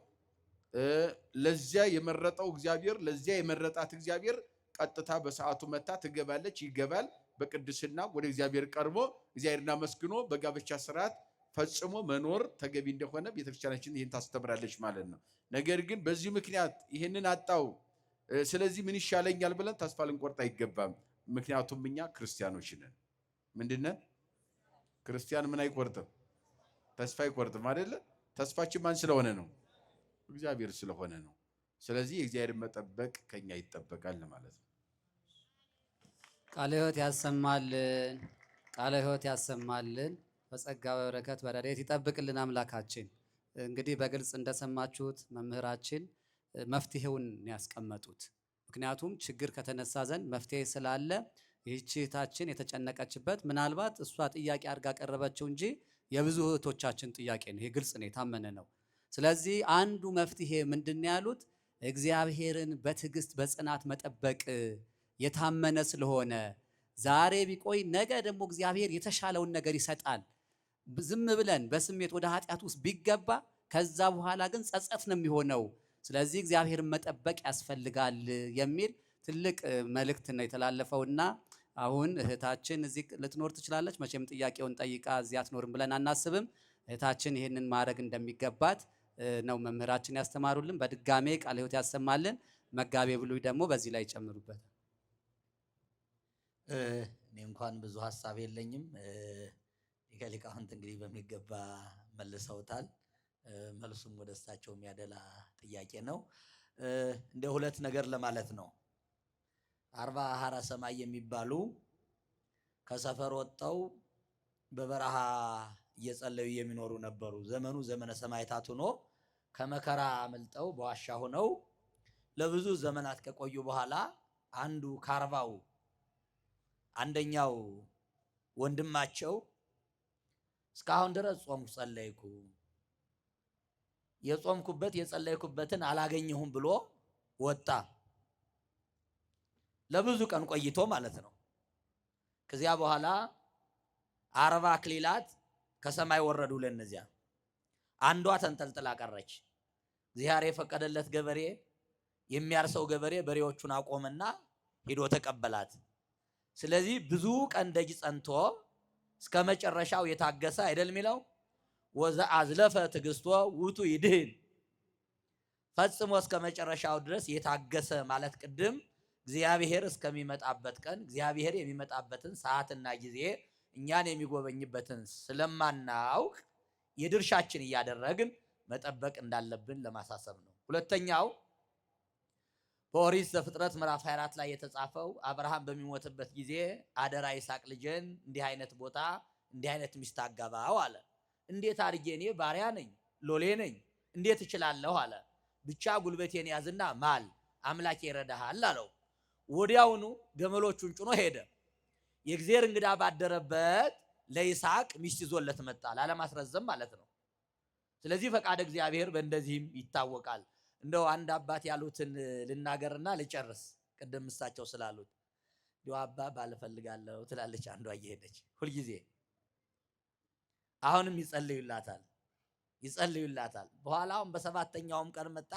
ለዚያ የመረጠው እግዚአብሔር ለዚያ የመረጣት እግዚአብሔር ቀጥታ በሰዓቱ መታ ትገባለች፣ ይገባል። በቅድስና ወደ እግዚአብሔር ቀርቦ እግዚአብሔርን አመስግኖ በጋብቻ ስርዓት ፈጽሞ መኖር ተገቢ እንደሆነ ቤተክርስቲያናችን ይህን ታስተምራለች ማለት ነው። ነገር ግን በዚህ ምክንያት ይህንን አጣው፣ ስለዚህ ምን ይሻለኛል ብለን ተስፋ ልንቆርጥ አይገባም። ምክንያቱም እኛ ክርስቲያኖች ነን። ምንድነን? ክርስቲያን ምን አይቆርጥም? ተስፋ አይቆርጥም አይደለ? ተስፋችን ማን ስለሆነ ነው? እግዚአብሔር ስለሆነ ነው። ስለዚህ የእግዚአብሔርን መጠበቅ ከኛ ይጠበቃል ማለት ነው። ቃለ ሕይወት ያሰማልን፣ ቃለ ሕይወት ያሰማልን። በጸጋ በበረከት በረድኤት ይጠብቅልን አምላካችን። እንግዲህ በግልጽ እንደሰማችሁት መምህራችን መፍትሄውን ያስቀመጡት ምክንያቱም ችግር ከተነሳ ዘንድ መፍትሄ ስላለ ይህች እህታችን የተጨነቀችበት ምናልባት እሷ ጥያቄ አድርጋ ቀረበችው እንጂ የብዙ እህቶቻችን ጥያቄ ነው። ይሄ ግልጽ ነው፣ የታመነ ነው። ስለዚህ አንዱ መፍትሄ ምንድን ያሉት እግዚአብሔርን በትዕግስት በጽናት መጠበቅ የታመነ ስለሆነ ዛሬ ቢቆይ ነገ ደግሞ እግዚአብሔር የተሻለውን ነገር ይሰጣል። ዝም ብለን በስሜት ወደ ኃጢአት ውስጥ ቢገባ ከዛ በኋላ ግን ጸጸት ነው የሚሆነው። ስለዚህ እግዚአብሔርን መጠበቅ ያስፈልጋል የሚል ትልቅ መልእክት ነው የተላለፈውና አሁን እህታችን እዚህ ልትኖር ትችላለች። መቼም ጥያቄውን ጠይቃ እዚህ አትኖርም ብለን አናስብም። እህታችን ይህንን ማድረግ እንደሚገባት ነው መምህራችን ያስተማሩልን። በድጋሜ ቃለ ሕይወት ያሰማልን። መጋቤ ብሉይ ደግሞ በዚህ ላይ ይጨምሩበት። እኔ እንኳን ብዙ ሀሳብ የለኝም። ሊቀ ሊቃውንት እንግዲህ በሚገባ መልሰውታል። መልሱም ወደ እሳቸው የሚያደላ ጥያቄ ነው። እንደ ሁለት ነገር ለማለት ነው። 40 ሀራ ሰማይ የሚባሉ ከሰፈር ወጥተው በበረሃ እየጸለዩ የሚኖሩ ነበሩ። ዘመኑ ዘመነ ሰማዕታት ሆኖ ከመከራ አመልጠው በዋሻ ሆነው ለብዙ ዘመናት ከቆዩ በኋላ አንዱ ከ40ው አንደኛው ወንድማቸው እስካሁን ድረስ ጾምኩ ጸለይኩ፣ የጾምኩበት የጸለይኩበትን አላገኘሁም ብሎ ወጣ። ለብዙ ቀን ቆይቶ ማለት ነው። ከዚያ በኋላ 40 አክሊላት ከሰማይ ወረዱ ለነዚያ። አንዷ ተንጠልጥላ ቀረች። እግዚአብሔር የፈቀደለት ገበሬ የሚያርሰው ገበሬ በሬዎቹን አቆመና ሄዶ ተቀበላት። ስለዚህ ብዙ ቀን ደጅ ጸንቶ እስከ መጨረሻው የታገሰ አይደል የሚለው ወዘአዝለፈ ትዕግስቶ ውእቱ ይድህን። ፈጽሞ እስከ መጨረሻው ድረስ የታገሰ ማለት ቅድም እግዚአብሔር እስከሚመጣበት ቀን እግዚአብሔር የሚመጣበትን ሰዓትና ጊዜ እኛን የሚጎበኝበትን ስለማናውቅ የድርሻችን እያደረግን መጠበቅ እንዳለብን ለማሳሰብ ነው። ሁለተኛው በኦሪት ዘፍጥረት ምዕራፍ 24 ላይ የተጻፈው አብርሃም በሚሞትበት ጊዜ አደራ ይስሐቅ ልጄን እንዲህ አይነት ቦታ እንዲህ አይነት ሚስት አጋባው አለ። እንዴት አድርጌ እኔ ባሪያ ነኝ ሎሌ ነኝ እንዴት እችላለሁ አለ። ብቻ ጉልበቴን ያዝና ማል አምላኬ ይረዳሃል አለው። ወዲያውኑ ገመሎቹን ጭኖ ሄደ። የእግዚአብሔር እንግዳ ባደረበት ለይስሐቅ ሚስት ይዞለት መጣ። ላለማስረዘም ማለት ነው። ስለዚህ ፈቃድ እግዚአብሔር በእንደዚህም ይታወቃል። እንደው አንድ አባት ያሉትን ልናገርና ልጨርስ። ቅድም እሳቸው ስላሉት ዲው አባ ባልፈልጋለሁ ትላለች አንዷ እየሄደች ሁልጊዜ። አሁንም ይጸልዩላታል። በኋላውም በሰባተኛውም ቀን መጣ።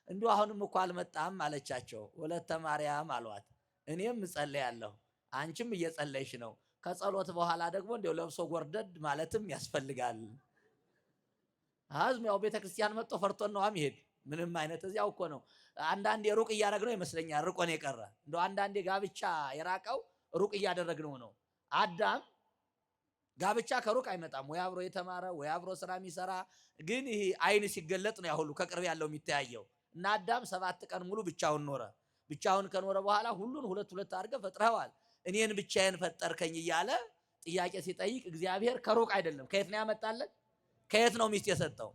እንዲሁ አሁንም እኮ አልመጣም አለቻቸው። ወለተ ማርያም አሏት። እኔም እጸልያለሁ አንቺም እየጸለይሽ ነው። ከጸሎት በኋላ ደግሞ እንደው ለብሶ ጎርደድ ማለትም ያስፈልጋል። አዝም ያው ቤተክርስቲያን መጥቶ ፈርቶን ነው የሚሄድ። ምንም አይነት እዚያው እኮ ነው። አንዳንዴ ሩቅ እያደረግነው ይመስለኛል ርቆን የቀረ። እንደው አንዳንዴ ጋብቻ የራቀው ሩቅ እያደረግነው ነው። አዳም ጋብቻ ከሩቅ አይመጣም። ወይ አብሮ የተማረ ወይ አብሮ ስራ የሚሰራ ግን ይሄ አይን ሲገለጥ ነው ያሁሉ ከቅርብ ያለው የሚታየው። እና አዳም 7 ቀን ሙሉ ብቻውን ኖረ። ብቻውን ከኖረ በኋላ ሁሉን ሁለት አድርገህ ፈጥረዋል። እኔን ብቻዬን ፈጠርከኝ እያለ ጥያቄ ሲጠይቅ እግዚአብሔር ከሩቅ አይደለም። ከየት ነው ያመጣለት? ከየት ነው ሚስት የሰጠው?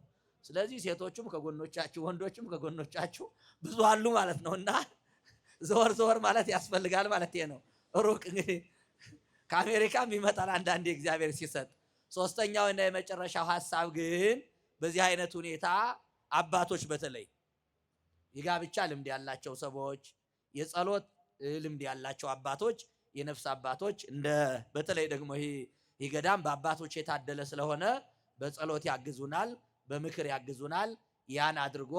ስለዚህ ሴቶቹም ከጎኖቻችሁ ወንዶችም ከጎኖቻችሁ ብዙ አሉ ማለት ነውና ዘወር ማለት ያስፈልጋል ማለት ነው። ሩቅ እንግዲህ ከአሜሪካም ይመጣል አንዳንዴ እግዚአብሔር ሲሰጥ። ሶስተኛውና የመጨረሻው ሐሳብ ግን በዚህ አይነት ሁኔታ አባቶች በተለይ የጋብቻ ልምድ ያላቸው ሰዎች፣ የጸሎት ልምድ ያላቸው አባቶች፣ የነፍስ አባቶች እንደ በተለይ ደግሞ ይሄ ገዳም በአባቶች የታደለ ስለሆነ በጸሎት ያግዙናል፣ በምክር ያግዙናል። ያን አድርጎ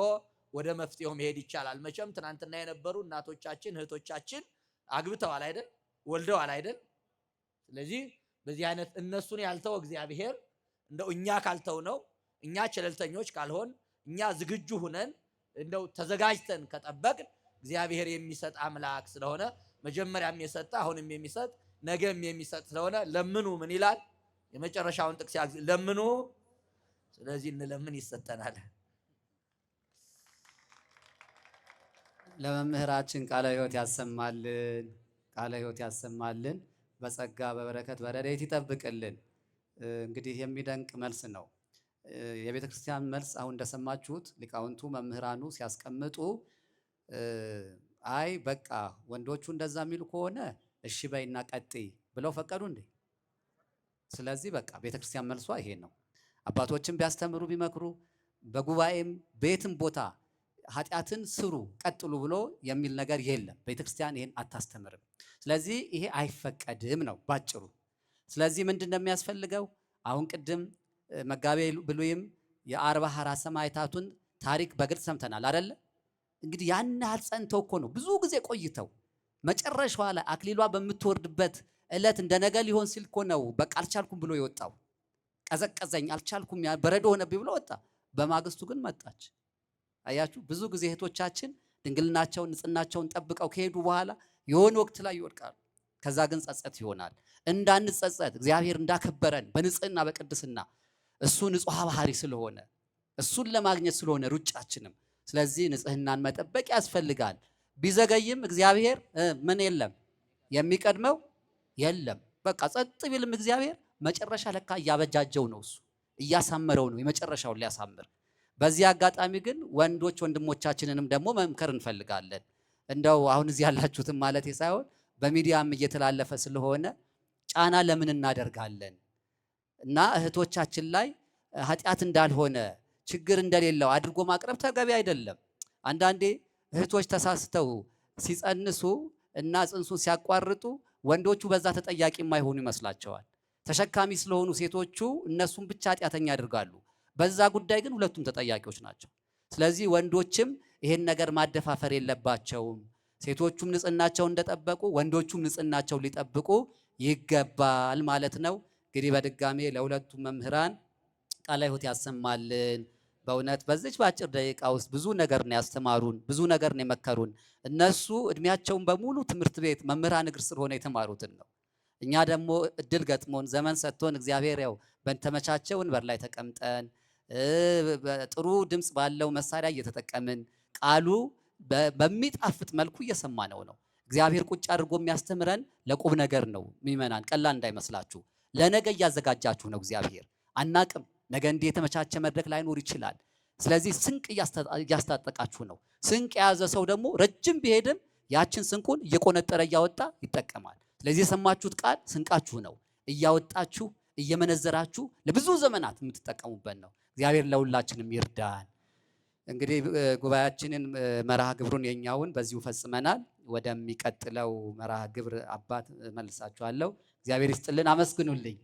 ወደ መፍትሄው መሄድ ይቻላል። መቼም ትናንትና የነበሩ እናቶቻችን እህቶቻችን አግብተዋል አይደል? ወልደዋል አይደል? ስለዚህ በዚህ አይነት እነሱን ያልተው እግዚአብሔር እንደው እኛ ካልተው ነው እኛ ቸለልተኞች ካልሆን እኛ ዝግጁ ሁነን እንደው ተዘጋጅተን ከጠበቅን እግዚአብሔር የሚሰጥ አምላክ ስለሆነ መጀመሪያም የሰጠ አሁንም የሚሰጥ ነገም የሚሰጥ ስለሆነ ለምኑ ምን ይላል? የመጨረሻውን ጥቅስ ለምኑ። ስለዚህ እንለምን ይሰጠናል። ለመምህራችን ቃለ ሕይወት ያሰማልን፣ ቃለ ሕይወት ያሰማልን፣ በጸጋ በበረከት በረድኤት ይጠብቅልን። እንግዲህ የሚደንቅ መልስ ነው የቤተ ክርስቲያን መልስ። አሁን እንደሰማችሁት ሊቃውንቱ መምህራኑ ሲያስቀምጡ አይ በቃ ወንዶቹ እንደዛ የሚሉ ከሆነ እሺ በይና ቀጥይ ብለው ፈቀዱ እንዴ? ስለዚህ በቃ ቤተክርስቲያን መልሷ ይሄ ነው። አባቶችን ቢያስተምሩ ቢመክሩ፣ በጉባኤም ቤትም ቦታ ኃጢአትን ስሩ ቀጥሉ ብሎ የሚል ነገር የለም። ቤተክርስቲያን ይሄን አታስተምርም። ስለዚህ ይሄ አይፈቀድም ነው ባጭሩ። ስለዚህ ምንድን ነው የሚያስፈልገው? አሁን ቅድም መጋቤ ብሉይም የአርባ ሀራ ሰማዕታቱን ታሪክ በግልጽ ሰምተናል አይደለ? እንግዲህ ያን ያህል ጸንተው እኮ ነው ብዙ ጊዜ ቆይተው መጨረሻዋ ላይ አክሊሏ በምትወርድበት እለት እንደ ነገ ሊሆን ሲል እኮ ነው በቃ አልቻልኩም ብሎ የወጣው። ቀዘቀዘኝ አልቻልኩም በረዶ ሆነብኝ ብሎ ወጣ። በማግስቱ ግን መጣች። አያችሁ፣ ብዙ ጊዜ እህቶቻችን ድንግልናቸውን ንጽህናቸውን ጠብቀው ከሄዱ በኋላ የሆነ ወቅት ላይ ይወድቃሉ። ከዛ ግን ጸጸት ይሆናል። እንዳንጸጸት እግዚአብሔር እንዳከበረን በንጽህና በቅድስና እሱ ንጹሐ ባህሪ ስለሆነ እሱን ለማግኘት ስለሆነ ሩጫችንም፣ ስለዚህ ንጽህናን መጠበቅ ያስፈልጋል። ቢዘገይም እግዚአብሔር ምን የለም የሚቀድመው የለም። በቃ ጸጥ ቢልም እግዚአብሔር መጨረሻ ለካ እያበጃጀው ነው፣ እሱ እያሳመረው ነው የመጨረሻውን ሊያሳምር። በዚህ አጋጣሚ ግን ወንዶች ወንድሞቻችንንም ደግሞ መምከር እንፈልጋለን። እንደው አሁን እዚህ ያላችሁትም ማለት ሳይሆን በሚዲያም እየተላለፈ ስለሆነ ጫና ለምን እናደርጋለን? እና እህቶቻችን ላይ ኃጢአት እንዳልሆነ ችግር እንደሌለው አድርጎ ማቅረብ ተገቢ አይደለም። አንዳንዴ እህቶች ተሳስተው ሲጸንሱ እና ጽንሱን ሲያቋርጡ ወንዶቹ በዛ ተጠያቂ የማይሆኑ ይመስላቸዋል። ተሸካሚ ስለሆኑ ሴቶቹ እነሱን ብቻ ኃጢአተኛ ያደርጋሉ። በዛ ጉዳይ ግን ሁለቱም ተጠያቂዎች ናቸው። ስለዚህ ወንዶችም ይሄን ነገር ማደፋፈር የለባቸውም። ሴቶቹም ንጽህናቸውን እንደጠበቁ ወንዶቹም ንጽህናቸውን ሊጠብቁ ይገባል ማለት ነው። እንግዲህ በድጋሜ ለሁለቱም መምህራን ቃለ ሕይወት ያሰማልን። በእውነት በዚች በአጭር ደቂቃ ውስጥ ብዙ ነገር ነው ያስተማሩን፣ ብዙ ነገር ነው የመከሩን። እነሱ እድሜያቸውን በሙሉ ትምህርት ቤት መምህራን እግር ስር ሆነ የተማሩትን ነው። እኛ ደግሞ እድል ገጥሞን ዘመን ሰጥቶን እግዚአብሔር ያው በተመቻቸ ወንበር ላይ ተቀምጠን ጥሩ ድምፅ ባለው መሳሪያ እየተጠቀምን ቃሉ በሚጣፍጥ መልኩ እየሰማነው ነው። እግዚአብሔር ቁጭ አድርጎ የሚያስተምረን ለቁም ነገር ነው። ሚመናን ቀላል እንዳይመስላችሁ። ለነገ እያዘጋጃችሁ ነው እግዚአብሔር። አናቅም፣ ነገ እንዲህ የተመቻቸ መድረክ ላይኖር ይችላል። ስለዚህ ስንቅ እያስታጠቃችሁ ነው። ስንቅ የያዘ ሰው ደግሞ ረጅም ቢሄድም ያችን ስንቁን እየቆነጠረ እያወጣ ይጠቀማል። ስለዚህ የሰማችሁት ቃል ስንቃችሁ ነው። እያወጣችሁ እየመነዘራችሁ ለብዙ ዘመናት የምትጠቀሙበት ነው። እግዚአብሔር ለሁላችንም ይርዳን። እንግዲህ ጉባኤያችንን መርሃ ግብሩን የኛውን በዚሁ ፈጽመናል። ወደሚቀጥለው መርሃ ግብር አባት መልሳችኋለሁ። እግዚአብሔር ይስጥልን። አመስግኑልኝ።